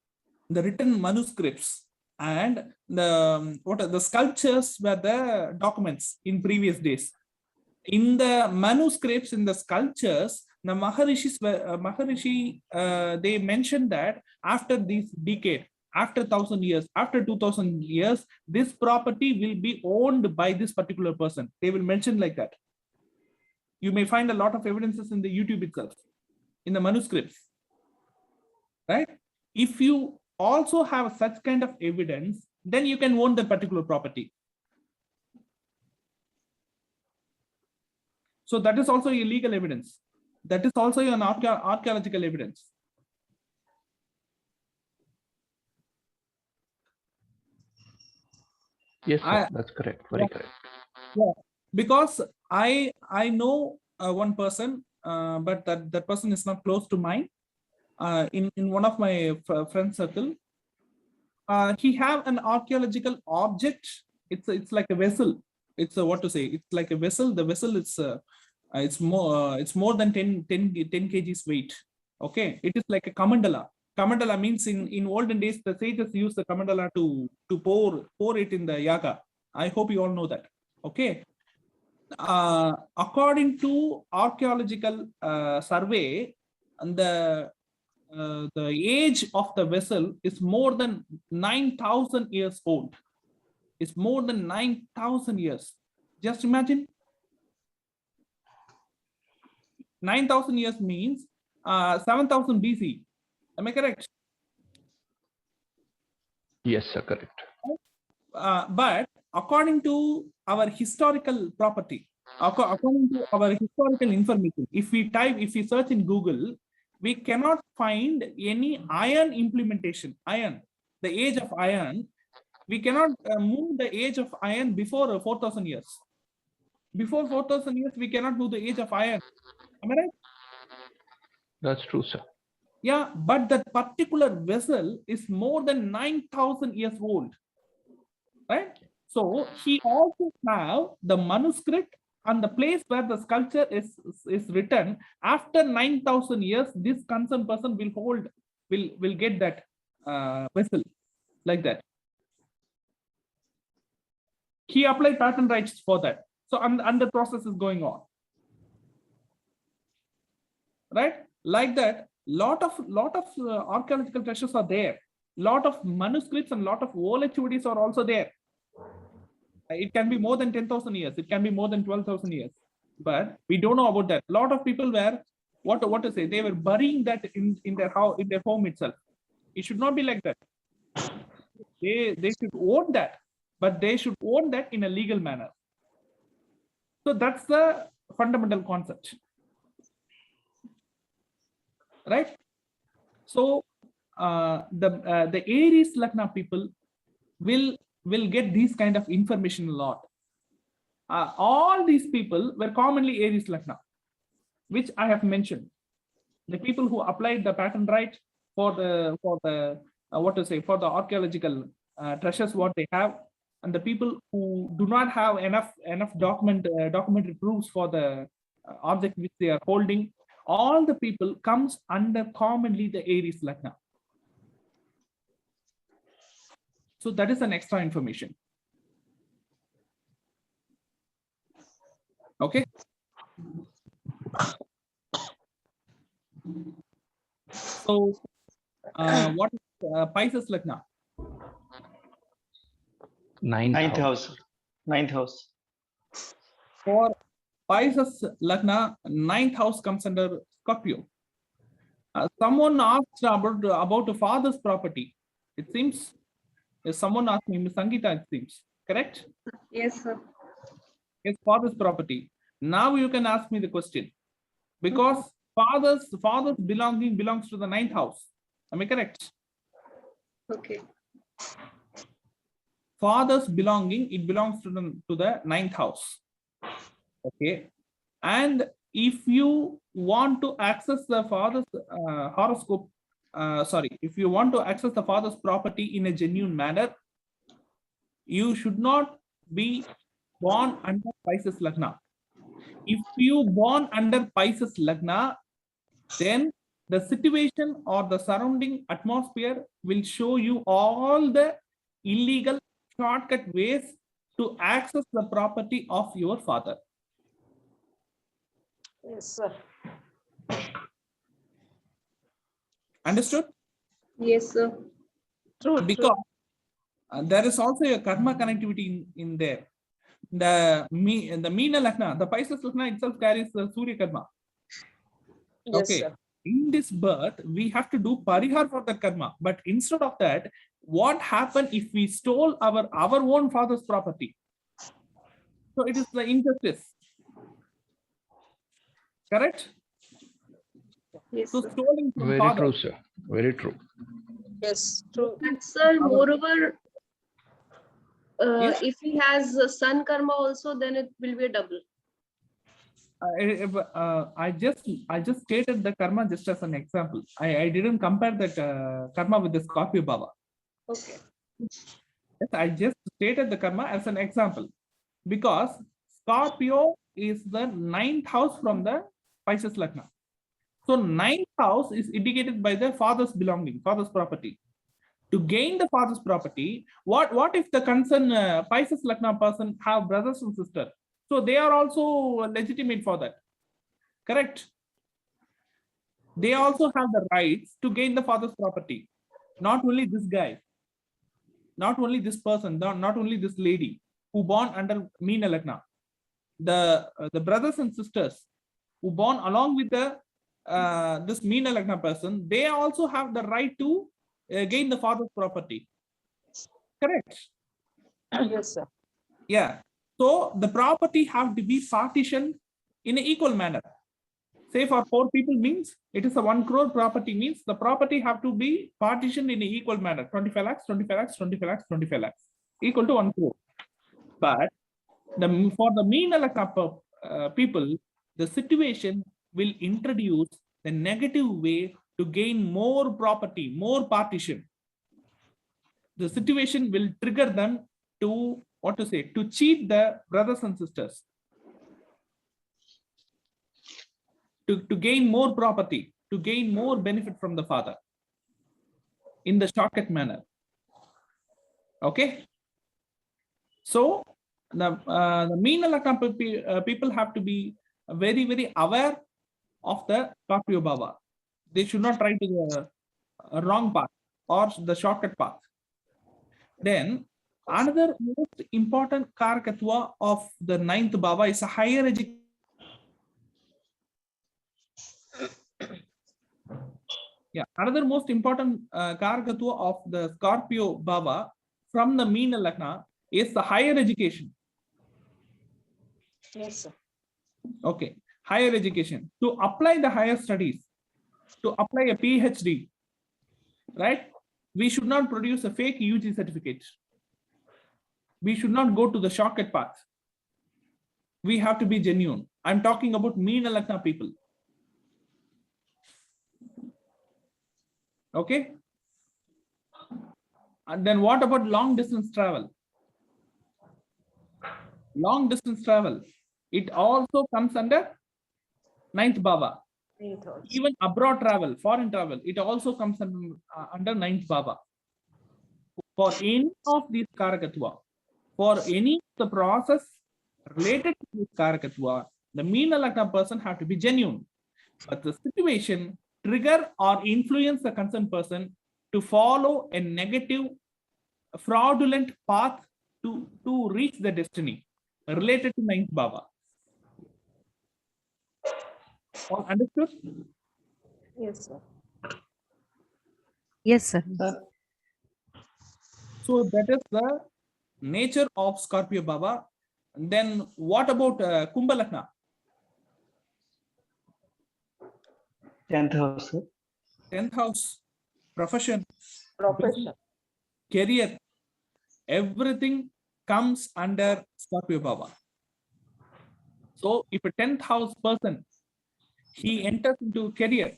the written manuscripts, and the sculptures were the documents in previous days. In the manuscripts, in the sculptures, the Maharishi, they mentioned that after this decade, after 1,000 years, after 2,000 years, this property will be owned by this particular person. They will mention like that. You may find a lot of evidences in the YouTube itself, in the manuscripts. Right? If you also have such kind of evidence, then you can own the particular property. So that is also a legal evidence. That is also an archaeological evidence. Yes, sir, that's correct. Very correct. Yeah, because I know one person, but that person is not close to mine. In one of my friend circle, he have an archaeological object. It's like a vessel. It's a, what to say? It's like a vessel. The vessel is it's more than 10 kgs weight. Okay, it is like a kamandala. Kamandala means in olden days the sages used the kamandala to pour it in the yaga. I hope you all know that. Okay. According to archaeological survey, and the age of the vessel is more than 9,000 years old. It's more than 9,000 years. Just imagine. 9,000 years means 7,000 BC. Am I correct? Yes, sir, correct. But according to our historical property, according to our historical information, if we search in Google, we cannot find any iron implementation. Iron, the age of iron, we cannot move the age of iron before 4,000 years. Before 4,000 years, we cannot move the age of iron. Am I right? That's true, sir. Yeah, but that particular vessel is more than 9,000 years old, right? So he also have the manuscript and the place where the sculpture is written. After 9,000 years, this concerned person will get that vessel like that. He applied patent rights for that. So and the process is going on, right? Like that, lot of archaeological treasures are there. Lot of manuscripts and lot of OLHUDs are also there. It can be more than 10,000 years. It can be more than 12,000 years. But we don't know about that. A lot of people were, what to say, they were burying that in their house, in their home itself. It should not be like that. They should own that, but they should own that in a legal manner. So that's the fundamental concept, right? So the Aries Lagna people will get these kind of information a lot. All these people were commonly Aries Lagna, which I have mentioned. The people who applied the patent right for the what to say, for the archaeological treasures what they have, and the people who do not have enough documentary proofs for the object which they are holding, all the people comes under commonly the Aries Lagna. So that is an extra information. Okay. So what is Pisces Lagna? Ninth house. Ninth house. For Pisces Lagna, ninth house comes under Scorpio. Someone asked about the father's property. It seems someone asked me, Ms. Sangeeta, it seems, correct? Yes, sir. Yes, father's property. Now you can ask me the question. Because father's belonging belongs to the ninth house. Am I correct? Okay. Father's belonging, it belongs to the ninth house. Okay. And if you want to access the father's horoscope, if you want to access the father's property in a genuine manner, you should not be born under Pisces Lagna. If you born under Pisces Lagna, then the situation or the surrounding atmosphere will show you all the illegal shortcut ways to access the property of your father. Yes, sir. Understood? Yes, sir. True. Because there is also a karma connectivity in there. The Meena Lagna, the Pisces Lagna itself carries the Surya karma. Yes, Okay. sir. in this birth, we have to do parihar for the karma. But instead of that, what happened if we stole our own father's property? So it is the injustice. Correct? Yes, So sir. stealing from Very father. true, sir. Very true. Yes, true. And sir, moreover, Yes. if he has sun karma also, then it will be a double. I just stated the karma just as an example. I didn't compare that karma with the Scorpio Baba. Okay. Yes, I just stated the karma as an example because Scorpio is the 9th house from the Pisces Lagna. So 9th house is indicated by the father's belonging, father's property. To gain the father's property, what if the concerned Pisces Lagna person have brothers and sisters? So they are also legitimate for that. Correct? They also have the rights to gain the father's property. Not only this guy, not only this person, not only this lady who born under Meena Lagna. The brothers and sisters who born along with the this Meena Lagna person, they also have the right to gain the father's property. Correct? Yes, sir. Yeah. So the property have to be partitioned in an equal manner. Say for 4 people means it is a 1 crore property means the property have to be partitioned in an equal manner. 25 lakhs, 25 lakhs, 25 lakhs, 25 lakhs equal to 1 crore. But for the Meena Lagna people, the situation will introduce the negative way to gain more property, more partition. The situation will trigger them to, to cheat the brothers and sisters. To gain more property, to gain more benefit from the father in the shortcut manner. Okay. So the Meena Lagna people have to be very, very aware of the Scorpio Baba. They should not try to the wrong path or the shortcut path. Then another most important Karakatva of the 9th Baba is a higher education. Yeah, another most important Karakatva of the Scorpio Baba from the Meena Lagna is the higher education. Yes, sir. Okay, higher education. To apply the higher studies, to apply a PhD, right? We should not produce a fake UG certificate. We should not go to the shortcut path. We have to be genuine. I'm talking about Meena Lagna people. Okay. And then what about long distance travel? Long distance travel, it also comes under 9th Baba. Even abroad travel, foreign travel, it also comes under 9th Baba. For any of these Karakatva, for any of the process related to this Karakatva, the Meena Lagna person have to be genuine. But the situation trigger or influence the concerned person to follow a negative, fraudulent path to reach the destiny related to 9th Baba. All understood? Yes, sir. Yes, sir. So that is the nature of Scorpio Baba. And then what about Kumbha Lagna? 10th house, sir. 10th house, profession, Profession. career, everything comes under Scorpio Baba. So if a 10th house person, he enters into career.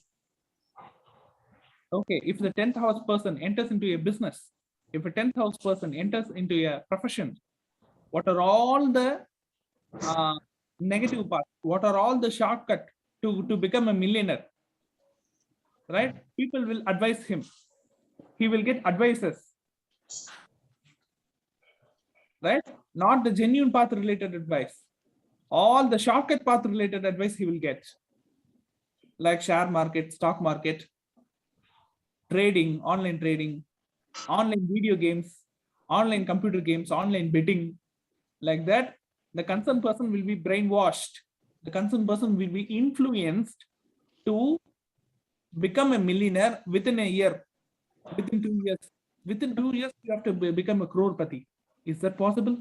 Okay, if the 10th house person enters into a business, if a 10th house person enters into a profession, what are all the negative parts? What are all the shortcut to become a millionaire? Right? People will advise him. He will get advices. Right? Not the genuine path related advice. All the shortcut path related advice he will get. Like share market, stock market, trading, online video games, online computer games, online betting. Like that, the concerned person will be brainwashed. The concerned person will be influenced to become a millionaire within a year, within 2 years. Within 2 years, you have to become a crorepati. Is that possible?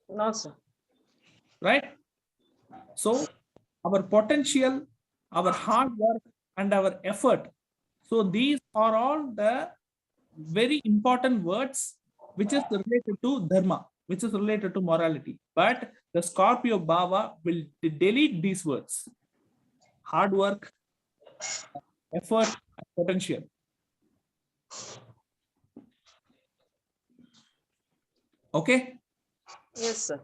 No, sir. Right? So our potential, our hard work, and our effort. So these are all the very important words which is related to dharma, which is related to morality. But the Scorpio Bhava will delete these words: hard work, effort, and potential. Okay. Yes, sir.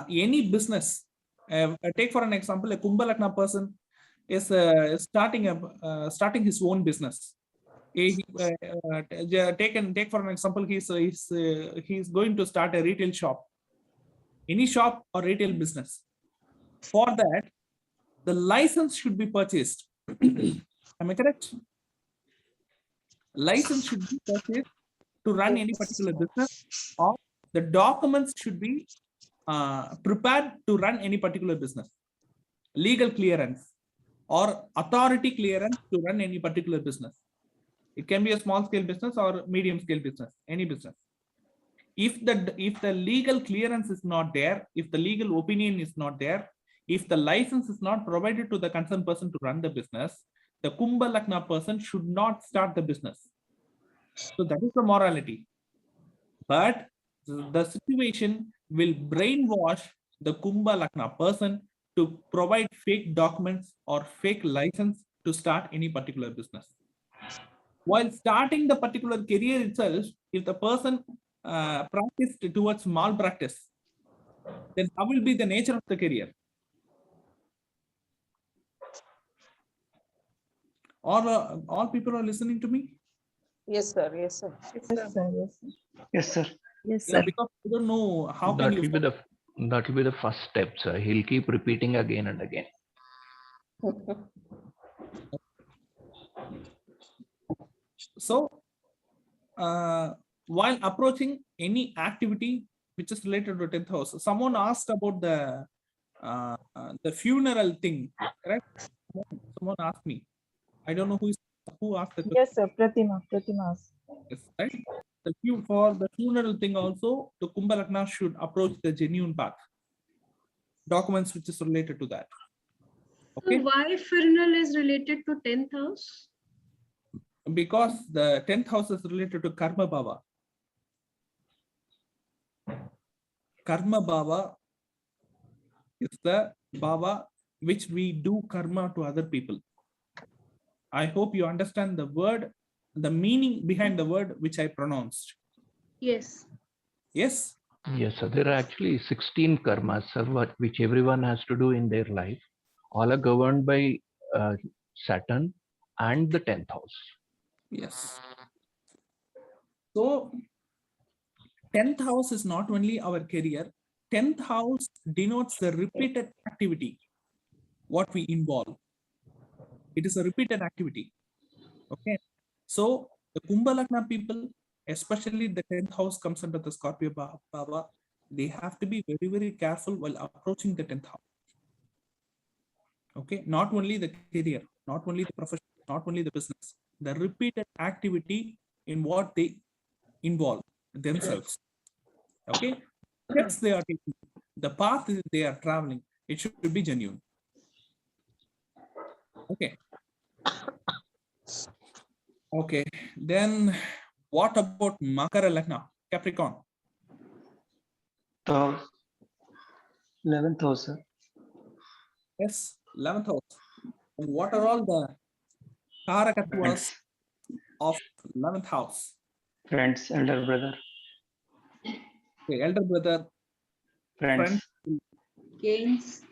Any business, take for an example, a Kumbha Lagna person is starting his own business. Take for an example, he's going to start a retail shop, any shop or retail business. For that, the license should be purchased. Am I correct? License should be purchased to run any particular business, or the documents should be prepared to run any particular business. Legal clearance or authority clearance to run any particular business. It can be a small scale business or medium scale business, any business. If the legal clearance is not there, if the legal opinion is not there, if the license is not provided to the concerned person to run the business, the Kumbha Lagna person should not start the business. So that is the morality. But the situation will brainwash the Kumbha Lagna person to provide fake documents or fake license to start any particular business. While starting the particular career itself, if the person practiced towards malpractice, then how will be the nature of the career? All people are listening to me? Yes, sir. Yes, sir. Yes, sir. Yes, sir. Yes, sir. Yes, Yeah, sir. because I don't know how can That you. will be the first step, sir. He'll keep repeating again and again. So, while approaching any activity which is related to 10th house, someone asked about the funeral thing, correct? Someone asked me. I don't know who asked the question. Yes, sir. Pratima. Yes, right? For the funeral thing also, the Kumbha Lagna should approach the genuine path. Documents which is related to that. Okay. So why funeral is related to 10th house? Because the 10th house is related to Karma Bhava. Karma Bhava is the Bhava which we do karma to other people. I hope you understand the word, the meaning behind the word which I pronounced. Yes. Yes? Yes, sir. There are actually 16 karmas, sir, which everyone has to do in their life. All are governed by Saturn and the 10th house. Yes. So, 10th house is not only our career. 10th house denotes the repeated activity, what we involve. It is a repeated activity. Okay. So, the Kumbha Lagna people, especially the 10th house comes under the Scorpio Bhava, they have to be very, very careful while approaching the 10th house. Okay. Not only the career, not only the profession, not only the business, the repeated activity in what they involve themselves. Okay. Steps they are taking, the path they are traveling, it should be genuine. Okay. Okay. Then what about Makara Lagna, Capricorn? The 11th house, sir. Yes, 11th house. And what are all the Karakatvas of 11th house? Friends, elder brother, Okay, elder brother, friends, Gains.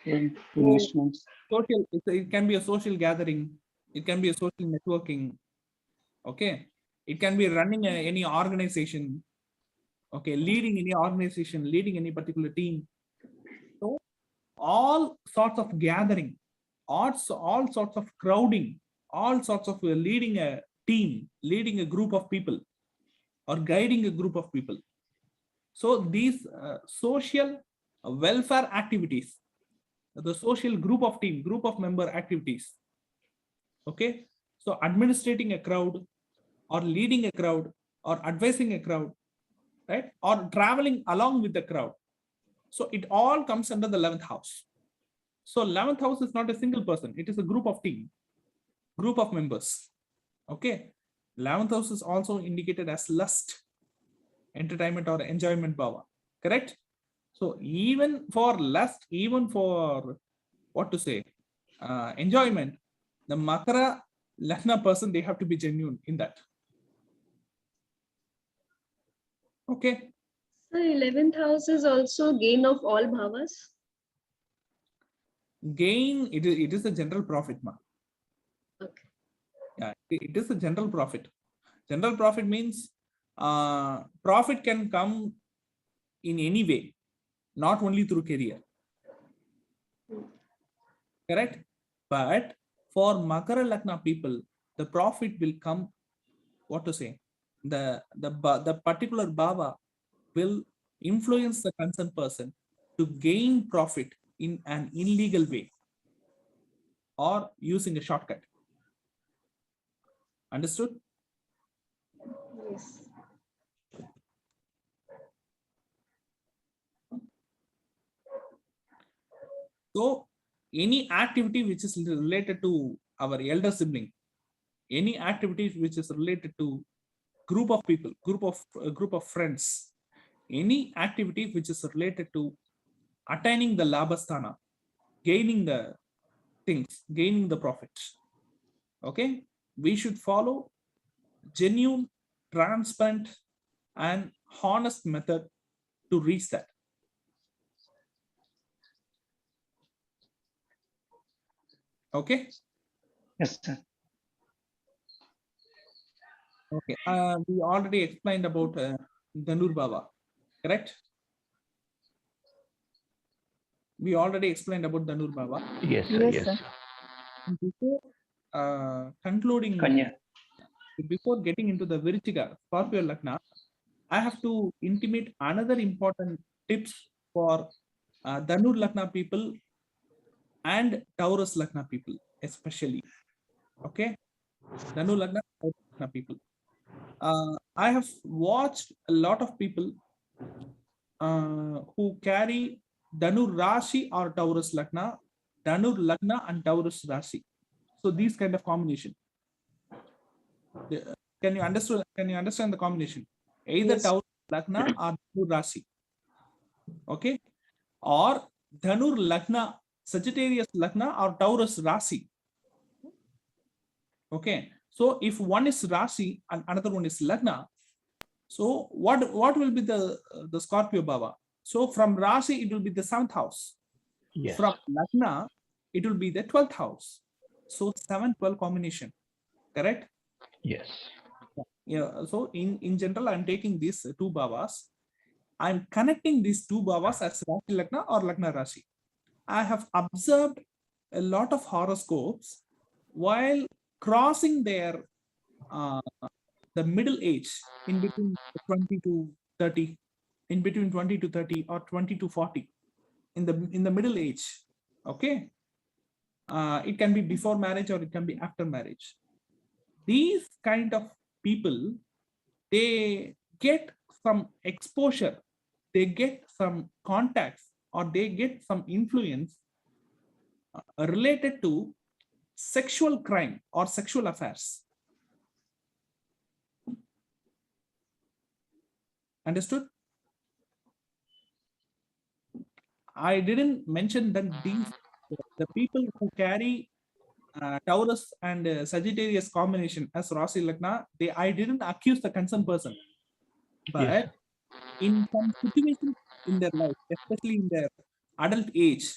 investments. social. It can be a social gathering. It can be a social networking. Okay, it can be running any organization. Okay, leading any organization, leading any particular team. So all sorts of gathering, all sorts of crowding, all sorts of leading a team, leading a group of people, or guiding a group of people. So these social welfare activities, the social group of member activities. Okay, so administrating a crowd, or leading a crowd, or advising a crowd, right, or traveling along with the crowd. So it all comes under the 11th house. So 11th house is not a single person, it is a group of members. Okay, 11th house is also indicated as lust, entertainment, or enjoyment bhava, correct? So even for lust, even for what to say, enjoyment, the Makara Lagna person, they have to be genuine in that. Okay. So 11th house is also gain of all bhavas. Gain, it is a general profit, ma. Okay. Yeah, it is a general profit. General profit means profit can come in any way, not only through career. Correct? But for Makara Lagna people, the profit will come, what to say, the particular bhava will influence the concerned person to gain profit in an illegal way or using a shortcut. Understood? Yes. So any activity which is related to our elder sibling, any activity which is related to group of people, group of friends, any activity which is related to attaining the labhasthana, gaining the things, gaining the profits. Okay, we should follow genuine, transparent, and honest method to reach that. Okay. Yes, sir. Okay. We already explained about Dhanur Baba, correct? We already explained about Dhanur Baba. Yes, sir. Yes, Yes, sir. sir. Before concluding, Kanya. before getting into the Virichika, Scorpio Lagna, I have to intimate another important tips for Dhanur Lagna people and Taurus Lagna people, especially. Okay, Dhanur Lagna, Taurus Lagna people. I have watched a lot of people who carry Dhanur Rashi or Taurus Lagna, Dhanur Lagna and Taurus Rashi. So these kind of combination. Can you understand the combination? Either Yes. Taurus Lagna or Dhanur Rashi. Okay, or Dhanur Lagna, Sagittarius Lagna or Taurus Rashi. Okay, so if one is Rashi and another one is Lagna, so what will be the Scorpio Baba? So from Rashi it will be the 7th house. Yes. From Lagna it will be the 12th house. So 7-12 combination, correct? Yes. Yeah. So in general, I'm taking these two Babas. I'm connecting these two Babas as Rashi Lagna or Lagna Rashi. I have observed a lot of horoscopes while crossing their the middle age in between 20 to 30, in between 20 to 30 or 20 to 40, in the middle age. Okay, it can be before marriage or it can be after marriage. These kind of people, they get some exposure, they get some contacts, or they get some influence related to sexual crime or sexual affairs. Understood? I didn't mention that the people who carry Taurus and Sagittarius combination as Rasi Lagna, I didn't accuse the concerned person, but Yes. in some situations in their life, especially in their adult age,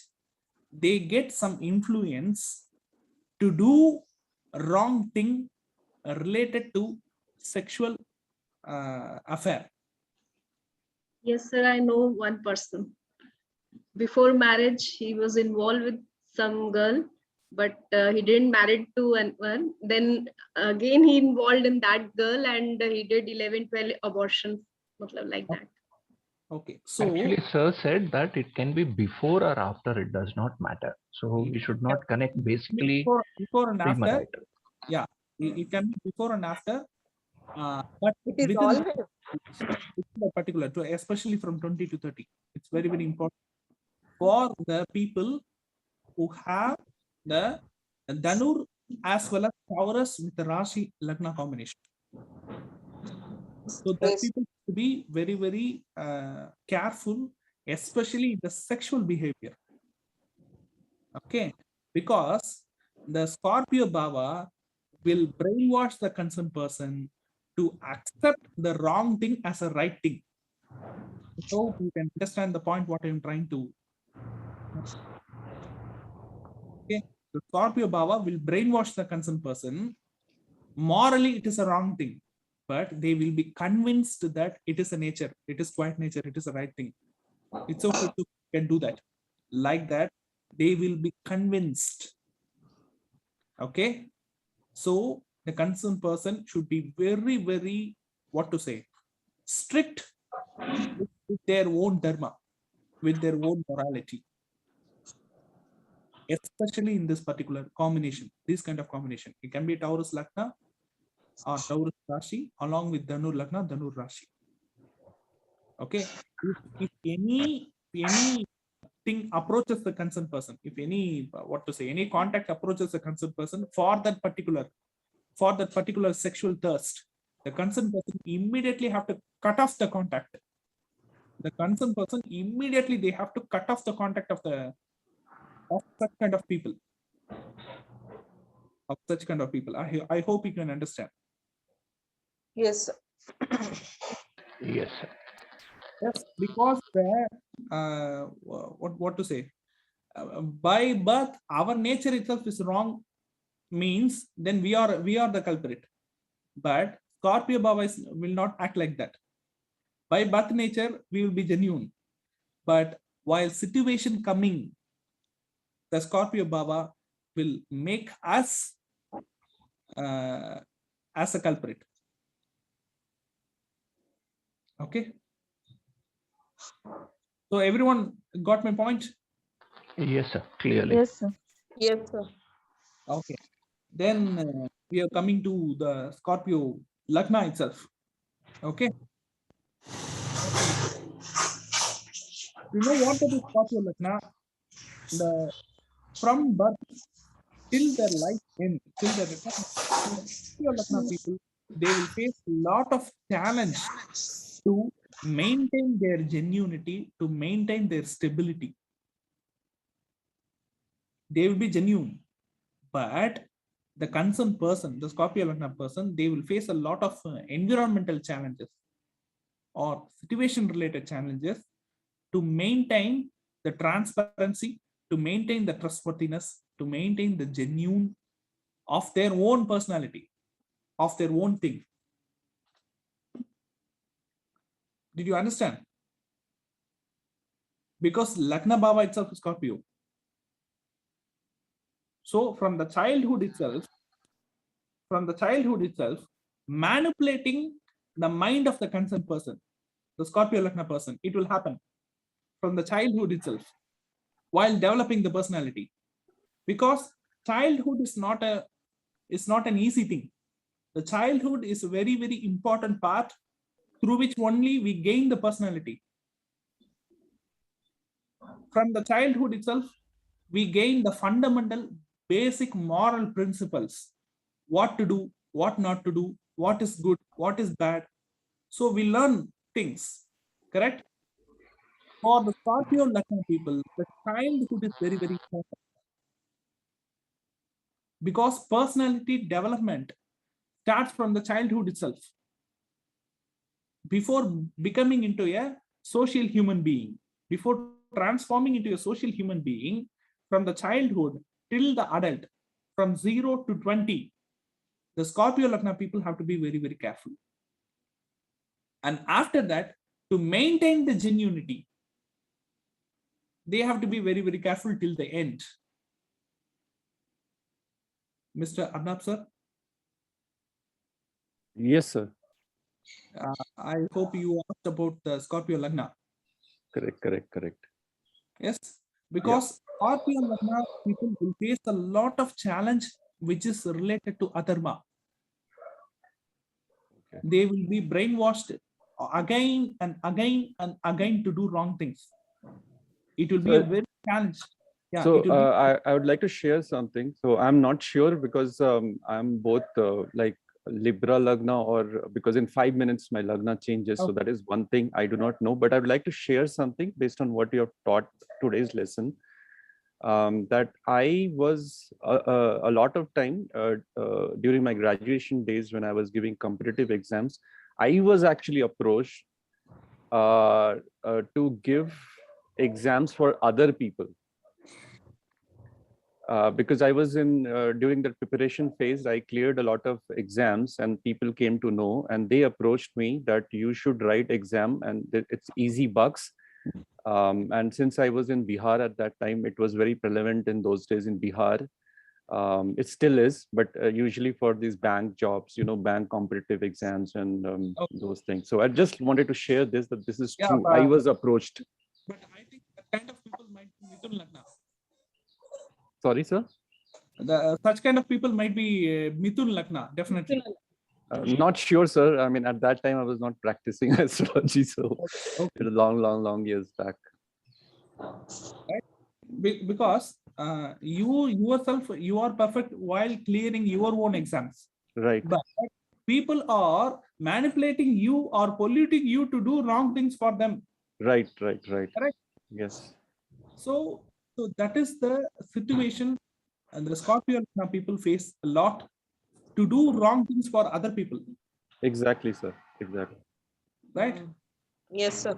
they get some influence to do wrong thing related to sexual affair. Yes, sir. I know one person. Before marriage, he was involved with some girl, but he didn't marry to one. Then again, he involved in that girl, and he did 11, 12 abortions, like that. Okay, so Actually, sir said that it can be before or after, it does not matter. So we should not connect basically before and after, premarital. yeah, it can be before and after, but It is within always the particular, especially from 20 to 30, it's very, very important for the people who have the Dhanur as well as Taurus with the Rashi Lagna combination. So that yes. people should be very, very careful, especially the sexual behavior. Okay, because the Scorpio Bhava will brainwash the concerned person to accept the wrong thing as a right thing. So you can understand the point what I'm trying to. Okay, the Scorpio Bhava will brainwash the concerned person. Morally, it is a wrong thing, but they will be convinced that it is a nature, it is quiet nature, it is a right thing. It's okay to can do that. Like that, they will be convinced. Okay, so the concerned person should be very, very, what to say, strict with their own dharma, with their own morality, especially in this particular combination, this kind of combination. It can be Taurus Lagna or Taurus Rashi along with Dhanur Lagna, Dhanur Rashi. Okay, if any thing approaches the concerned person, if any, what to say, any contact approaches the concerned person for that particular sexual thirst, the concerned person immediately have to cut off the contact. The concerned person immediately they have to cut off the contact of such kind of people. I hope you can understand. Yes. Yes, sir. Yes, because what to say, by birth our nature itself is wrong, means then we are the culprit. But Scorpio Bhava will not act like that. By birth nature we will be genuine, but while situation coming, the Scorpio Bhava will make us as a culprit. Okay, so everyone got my point? Yes, sir. Clearly. Yes, sir. Yes, sir. Okay, then we are coming to the Scorpio Lagna itself. Okay, you know what is Scorpio Lagna? From birth till their life end, till their retirement, Scorpio Lagna people, they will face a lot of challenge to maintain their genuinity, to maintain their stability. They will be genuine, but the concerned person, the Scorpio Lagna person, they will face a lot of environmental challenges or situation related challenges to maintain the transparency, to maintain the trustworthiness, to maintain the genuine of their own personality, of their own thing. Did you understand? Because Lagna Bhava itself is Scorpio. So from the childhood itself, manipulating the mind of the concerned person, the Scorpio Lagna person, it will happen from the childhood itself while developing the personality. Because childhood is not an easy thing. The childhood is a very, very important part through which only we gain the personality. From the childhood itself, we gain the fundamental basic moral principles, what to do, what not to do, what is good, what is bad. So we learn things, correct? For the Scorpio Lagna people, the childhood is very, very important because personality development starts from the childhood itself. Before becoming into a social human being, before transforming into a social human being, from the childhood till the adult, from 0 to 20, the Scorpio Lagna people have to be very, very careful. And after that, to maintain the genuinity, they have to be very, very careful till the end. Mr. Arnab sir? Yes, sir. I hope you asked about the Scorpio Lagna. Correct. Yes, because Scorpio Lagna people will face a lot of challenge which is related to adharma. Okay. They will be brainwashed again and again and again to do wrong things. It will be a very challenge. Yeah. So it will be, I would like to share something. So I'm not sure because I'm both like Libra Lagna, or because in 5 minutes my Lagna changes. So that is one thing I do not know, but I would like to share something based on what you have taught today's lesson. That I was a lot of time during my graduation days when I was giving competitive exams, I was actually approached to give exams for other people. Because I was in during the preparation phase, I cleared a lot of exams and people came to know and they approached me that you should write exam and it's easy bucks. And since I was in Bihar at that time, it was very prevalent in those days in Bihar. It still is, but usually for these bank jobs, bank competitive exams and those things. So I just wanted to share this, that this is true. I was approached. but I think that kind of people might be Mithun Lagna. Sorry, sir. Such kind of people might be Mithun Lagna, definitely. Not sure, sir. I mean, at that time, I was not practicing astrology, so it was long years back. Right? Because you yourself, you are perfect while clearing your own exams. Right. But people are manipulating you or polluting you to do wrong things for them. Right. Correct? Yes. So that is the situation, and the Scorpio people face a lot to do wrong things for other people. Exactly, sir. Exactly. Right? Yes, sir.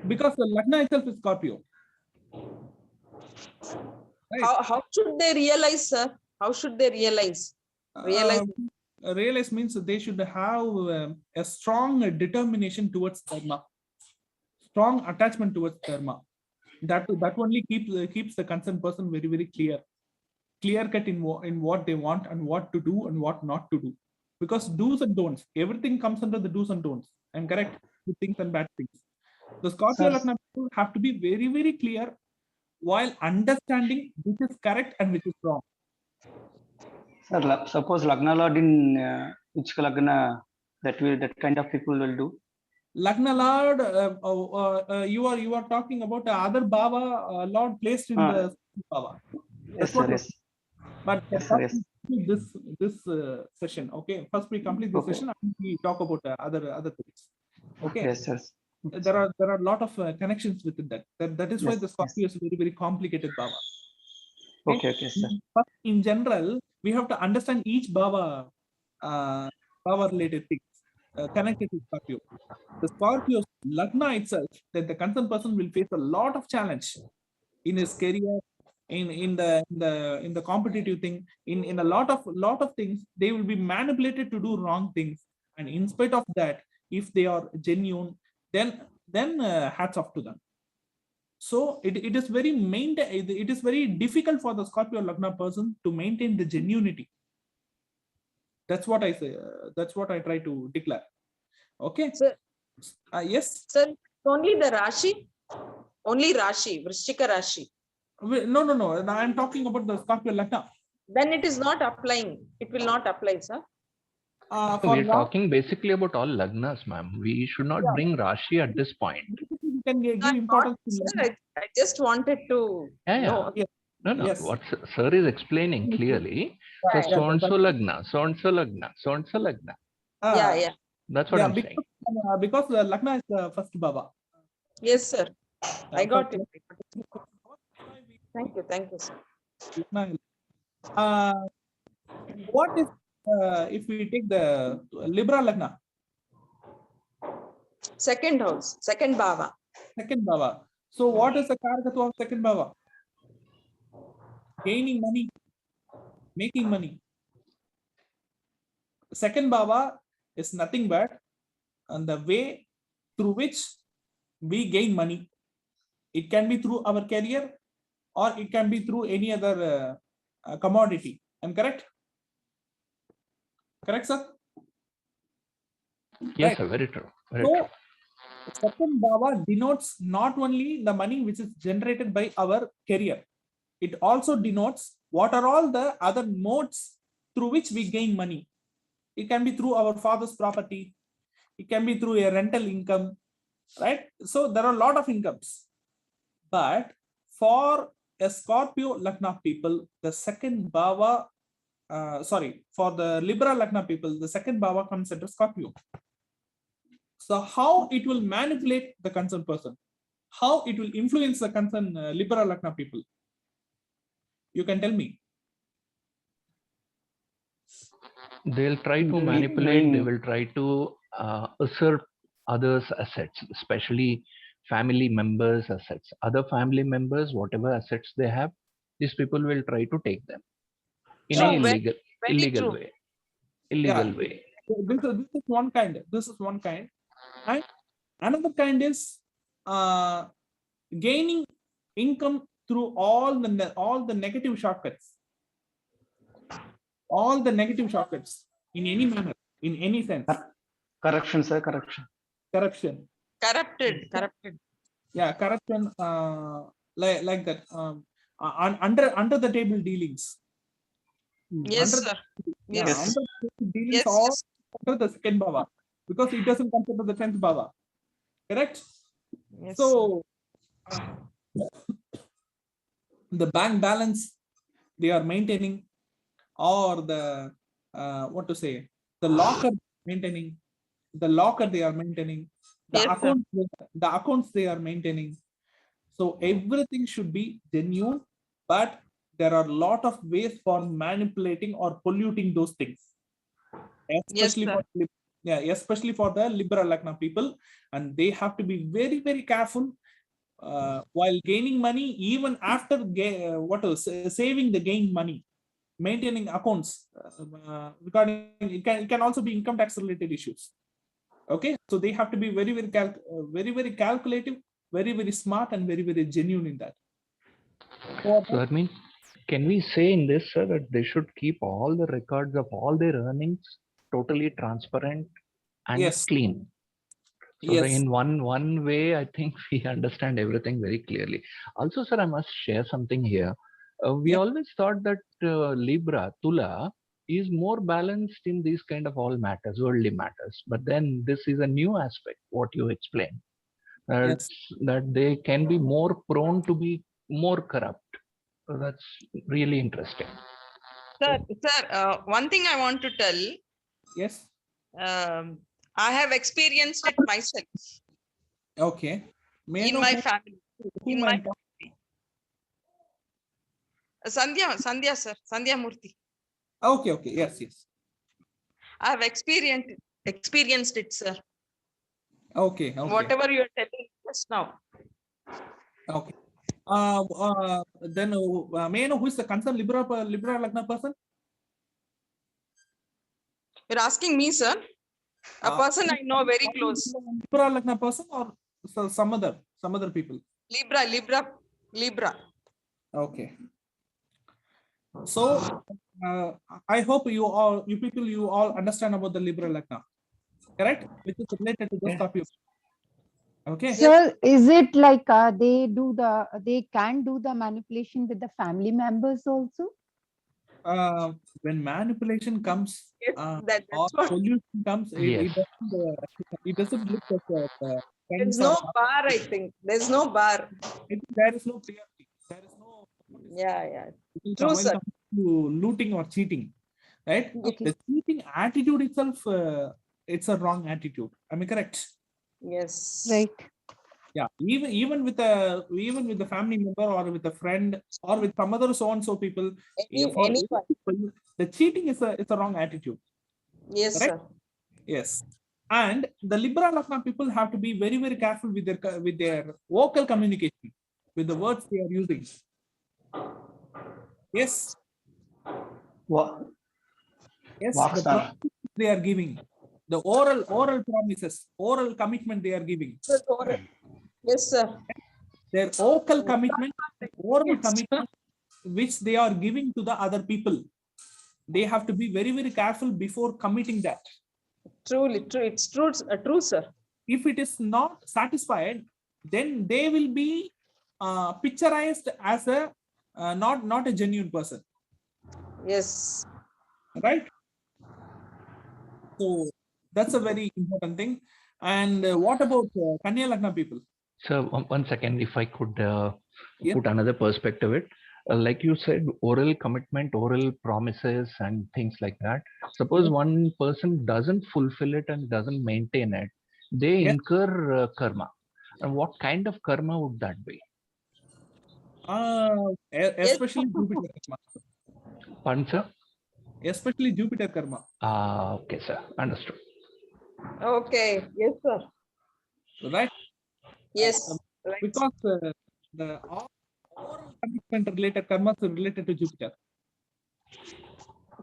Because the Lagna itself is Scorpio. Right? How should they realize, sir? How should they realize? Realize means they should have a strong determination towards dharma, strong attachment towards dharma. That only keeps the concerned person very clear cut in what they want and what to do and what not to do. Because do's and don'ts, everything comes under the do's and don'ts. And correct, good things and bad things. The Scorpio Lagna people have to be very clear while understanding which is correct and which is wrong. Sir, suppose Lagna Lord in which Lagna that kind of people will do. Lagna Lord, you are talking about other Bhava Lord placed in the Bhava. Yes, sir. Yes. But Yes, sir, yes. This session, okay. First we complete this session and we talk about other things. Okay. Yes, sir. There are a lot of connections within that. That is why the Scorpio is very complicated Bhava. Okay, sir. But in general, we have to understand each Bhava related things connected to Scorpio. The Scorpio's Lagna itself, that the concerned person will face a lot of challenge in his career, in the competitive thing, in a lot of things. They will be manipulated to do wrong things, and in spite of that, if they are genuine, then hats off to them. So it is very difficult for the Scorpio Lagna person to maintain the genuinity. That's what I say. That's what I try to declare. Okay. Sir, yes. sir, only the Rashi, Vrishchika Rashi. No. I'm talking about the Scorpio Lagna. Then it is not applying. It will not apply, sir. We're talking basically about all Lagnas, ma'am. We should not bring Rashi at this point. You can give importance to Sir, I just wanted to know. No. Yes. What sir is explaining clearly. So so-and-so Lagna, so-and-so Lagna, so-and-so Lagna. Yeah. That's what I'm saying. Because the Lagna is the first Bhava. Yes, sir. I got it. Thank you, sir. What is if we take the Libra Lagna? Second house, second Bhava. Second Bhava. So what is the Karakatva of second Bhava? Gaining money, making money. Second Bhava is nothing but the way through which we gain money. It can be through our career or it can be through any other commodity. Am I correct? Correct, sir? Yes, sir. Very true. Second bhava denotes not only the money which is generated by our career, it also denotes what are all the other modes through which we gain money. It can be through our father's property, it can be through a rental income, right? So there are a lot of incomes. But for a Scorpio Lagna people, the second bhava, for the Libra Lagna people, the second bhava comes under Scorpio. So how it will manipulate the concerned person, how it will influence the concerned Libra Lagna people, you can tell me. They'll try to manipulate, they will try to usurp others' assets, especially family members' assets. Other family members, whatever assets they have, these people will try to take them in True, a very illegal true. way. Illegal way. This is one kind. This is one kind. And another kind is gaining income through all the negative shortcuts. All the negative shortcuts in any manner, in any sense. Corruption, sir. Corruption. Corruption. Corrupted. Yeah, corruption. Like that. Under the table dealings. Yes, sir. Yeah, Yes. under the table dealings Yes, all yes. under the second bhava, because it doesn't consider the 10th bhava. Correct? Yes. So the bank balance they are maintaining, or the what to say, the locker maintaining, the locker they are maintaining, the Yes, accounts they are maintaining. So everything should be genuine, but there are a lot of ways for manipulating or polluting those things, especially sir. especially for the Libra Lagna people, and they have to be very, very careful while gaining money, even after saving the gained money, maintaining accounts regarding it can also be income tax related issues. Okay, so they have to be very, very calculative, very, very smart, and very, very genuine in that. So that means, can we say in this, sir, that they should keep all the records of all their earnings totally transparent and Yes. clean? So Yes. in one way, I think we understand everything very clearly. Also, sir, I must share something here. We always thought that Libra, Tula, is more balanced in these kind of all matters, worldly matters. But then this is a new aspect, what you explained. Yes. That they can be more prone to be more corrupt. So that's really interesting. Sir, one thing I want to tell, Yes. I have experienced it myself Okay. in my family. Whom In I my am talking- Sandhya, sir, Sandhya Murthy. Okay. Yes. I have experienced it, sir. Okay. Whatever you are telling just now. Okay. Then may I know who is the concerned Libra Lagna person? You're asking me, sir? A person I know very close. Libra Lagna person, or some other people? Libra. Okay. So I hope you all understand about the Libra Lagna, correct? Which is related to the Scorpio. Okay. Sir, is it like they can do the manipulation with the family members also? When manipulation comes, Yes, or that's what. solution comes, Yes. it doesn't look at There's no bar, I think. There's no bar. there is no priority. There is no. Yeah. It True, will sir. come to looting or cheating, right? Okay. The cheating attitude itself, it's a wrong attitude. Am I correct? Yes. Right. Yeah, even with the family member, or with a friend, or with some other so and so people, Anyone. the cheating is a wrong attitude. Yes, Correct? sir. Yes, and the Libra Lagna people have to be very, very careful with their vocal communication, with the words they are using. Yes. Wow. Yes, Wow, the sir. promises they are giving, the oral promises, oral commitment they are giving. Yes, sir. Their vocal commitment, oral commitment, which they are giving to the other people, they have to be very, very careful before committing that. Truly, true. It's true, sir. if it is not satisfied, then they will be picturized as a not a genuine person, Yes. right? So that's a very important thing. And what about Kanya Lagna people? So one second, if I could Yeah. put another perspective, it like you said, oral commitment, oral promises, and things like that. Suppose one person doesn't fulfill it and doesn't maintain it, they Yeah. incur karma. And what kind of karma would that be? Especially Jupiter karma. Pardon, sir? Especially Jupiter karma. Okay, sir. Understood. Okay. Yes, sir. Right? Yes. Right. Because the all oral commitment related karmas are related to Jupiter.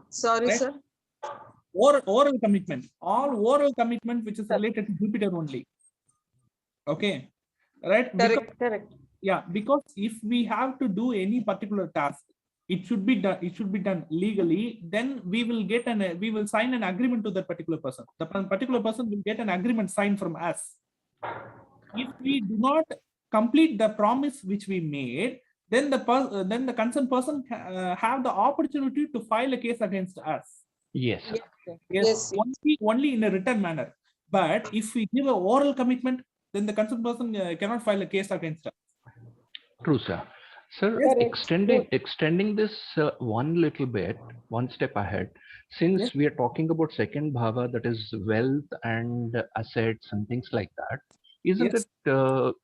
Sorry, Right? sir. Oral commitment, all oral commitment which is related to Jupiter only. Okay, right? Correct. Yeah, because if we have to do any particular task, it should be done. It should be done legally. Then we will get we will sign an agreement to that particular person. The particular person will get an agreement signed from us. If we do not complete the promise which we made, then the concerned person have the opportunity to file a case against us. Yes. Yes. Only in a written manner. But if we give an oral commitment, then the concerned person cannot file a case against us. True, sir. Sir, extending this one little bit, one step ahead, since we are talking about second bhava, that is wealth and assets and things like that, isn't it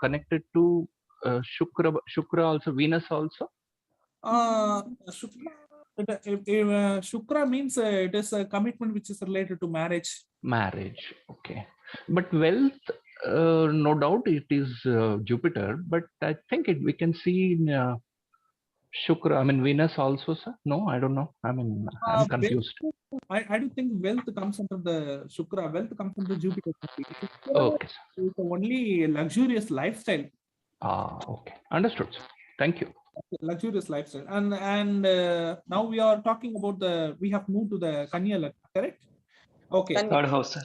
connected to Shukra also, Venus also? Shukra means it is a commitment which is related to marriage. Marriage, okay. But wealth, no doubt it is Jupiter, but I think we can see in Shukra, I mean Venus also, sir? No, I don't know. I mean, I'm confused. I do think wealth comes under the Shukra. Wealth comes under Jupiter. Okay, sir. It's only luxurious lifestyle. Okay. Understood, sir. Thank you. Luxurious lifestyle. And now we are talking about we have moved to the Kanya Lagna, correct? Okay. Third house, sir.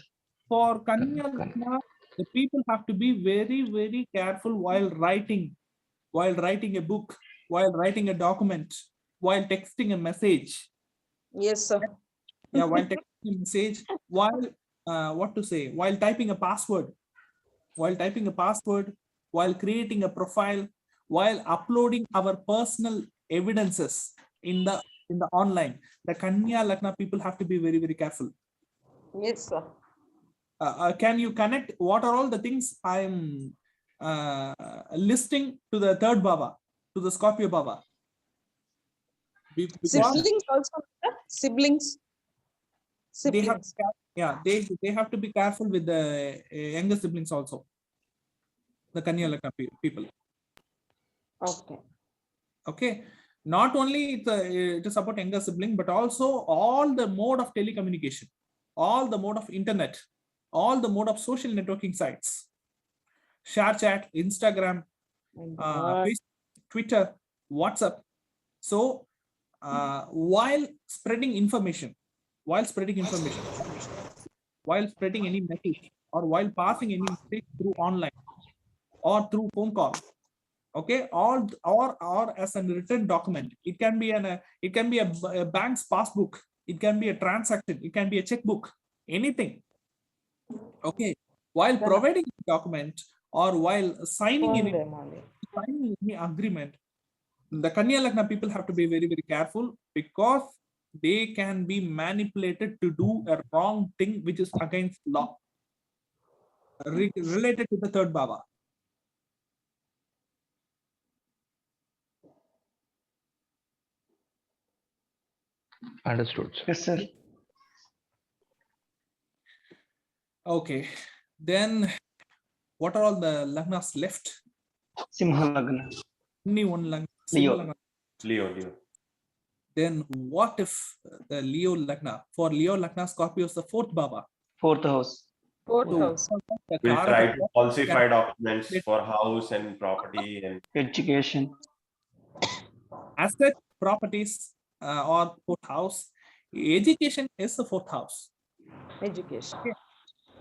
For Kanya Lagna, the people have to be very, very careful while writing a book, while writing a document, while texting a message. Yes, sir. Yeah, while texting a message, while while typing a password, while creating a profile, while uploading our personal evidences in the online. The Kanya Lagna people have to be very, very careful. Yes, sir. Can you connect what are all the things I'm listing to the third bhava, to the Scorpio bhava? Siblings also, sir? Siblings. They have to be careful with the younger siblings also. The Kanya Lagna people. Okay. Not only it is about younger sibling, but also all the mode of telecommunication, all the mode of internet, all the mode of social networking sites, share chat, Instagram, Facebook, Twitter, WhatsApp. So while spreading information, while spreading any message, or while passing any message through online or through phone call, okay, or as a written document, it can be a bank's passbook, it can be a transaction, it can be a checkbook, anything. Okay, while providing a document or while signing any agreement, the Kanya Lagna people have to be very, very careful, because they can be manipulated to do a wrong thing which is against law related to the third bhava. Understood, sir. Yes, sir. Okay, then what are all the Lagnas left? Simha Lagna. Only one Lagna. Leo. Then what if the Leo Lagna? For Leo Lagna, Scorpio is the fourth bhava. Fourth house. We'll try to falsify documents for house and property and Education. Asset, properties, or fourth house. Education is the fourth house. Education. Okay.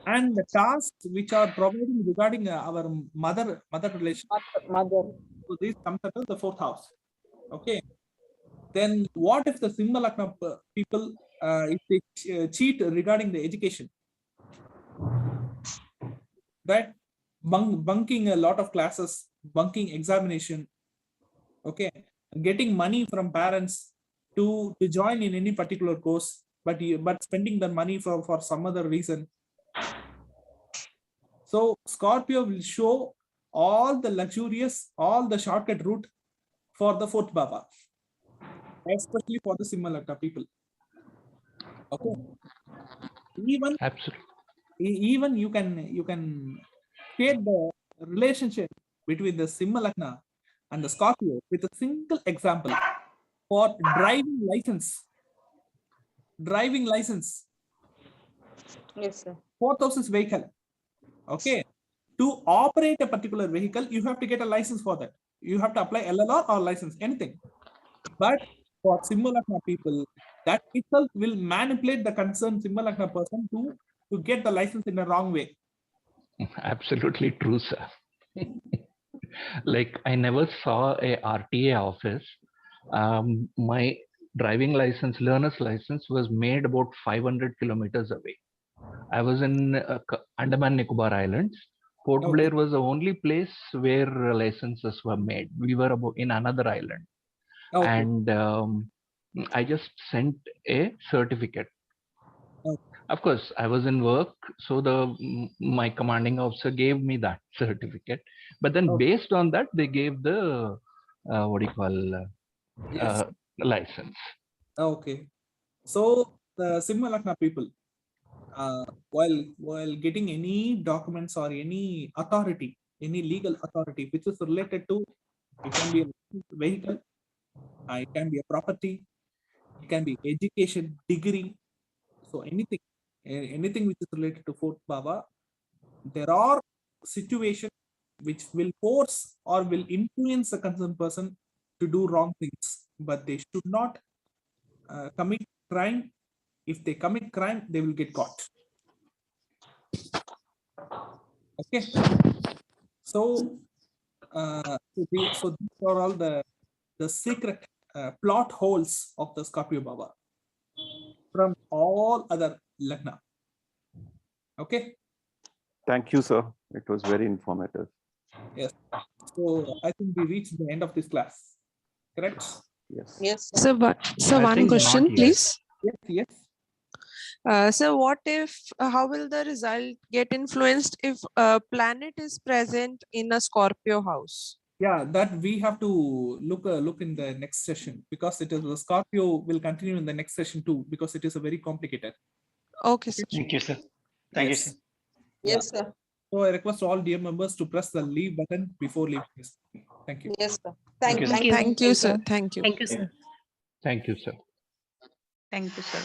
and the tasks which are providing regarding our mother relation. Mother. So this comes under the 4th house. Okay. Then what if the Simha Lagna people, if they cheat regarding the education, right? Bunking a lot of classes, bunking examination, okay, getting money from parents to join in any particular course, but spending the money for some other reason. So Scorpio will show all the luxurious, all the shortcut route for the 4th bhava, especially for the Simha Lagna people. Okay. Absolutely. Even you can take the relationship between the Simha Lagna and the Scorpio with a single example for driving license. Driving license. Yes, sir. 4,000 vehicle. Okay. To operate a particular vehicle, you have to get a license for that. You have to apply LLR or license, anything. But for Simha Lagna people, that itself will manipulate the concerned Simha Lagna person to get the license in the wrong way. Absolutely true, sir. Like I never saw a RTA office. My driving license, learner's license, was made about 500 kilometers away. I was in Andaman Nicobar Islands. Port Okay. Blair was the only place where licenses were made. We were in another island. Okay. And I just sent a certificate. Okay. Of course, I was in work, so my commanding officer gave me that certificate. But then, based on that, they gave the Yes. license. Okay. So the Simha Lagna people, while getting any documents or any authority, any legal authority which is related to, it can be a vehicle, it can be a property, it can be education, degree. So anything which is related to 4th bhava, there are situations which will force or will influence the concerned person to do wrong things, but they should not commit crime. If they commit crime, they will get caught. Okay. So these are all the secret plot holes of the Scorpio Baba from all other Lagna. Okay. Thank you, sir. It was very informative. Yes. So I think we reached the end of this class. Correct? Yes. Yes, sir. So I one think question, not yet. please. Yes. Yes. So what if, how will the result get influenced if a planet is present in a Scorpio house? Yeah, that we have to look in the next session, because it is the Scorpio will continue in the next session too, because it is a very complicated. Okay, sir. Thank you, sir. Thank you, sir. Yes, sir. So I request all dear members to press the leave button before leaving this. Thank you. Yes, sir. Thank you, sir. Thank you, sir. Thank you. Thank you, sir. Thank you, sir. Thank you, sir.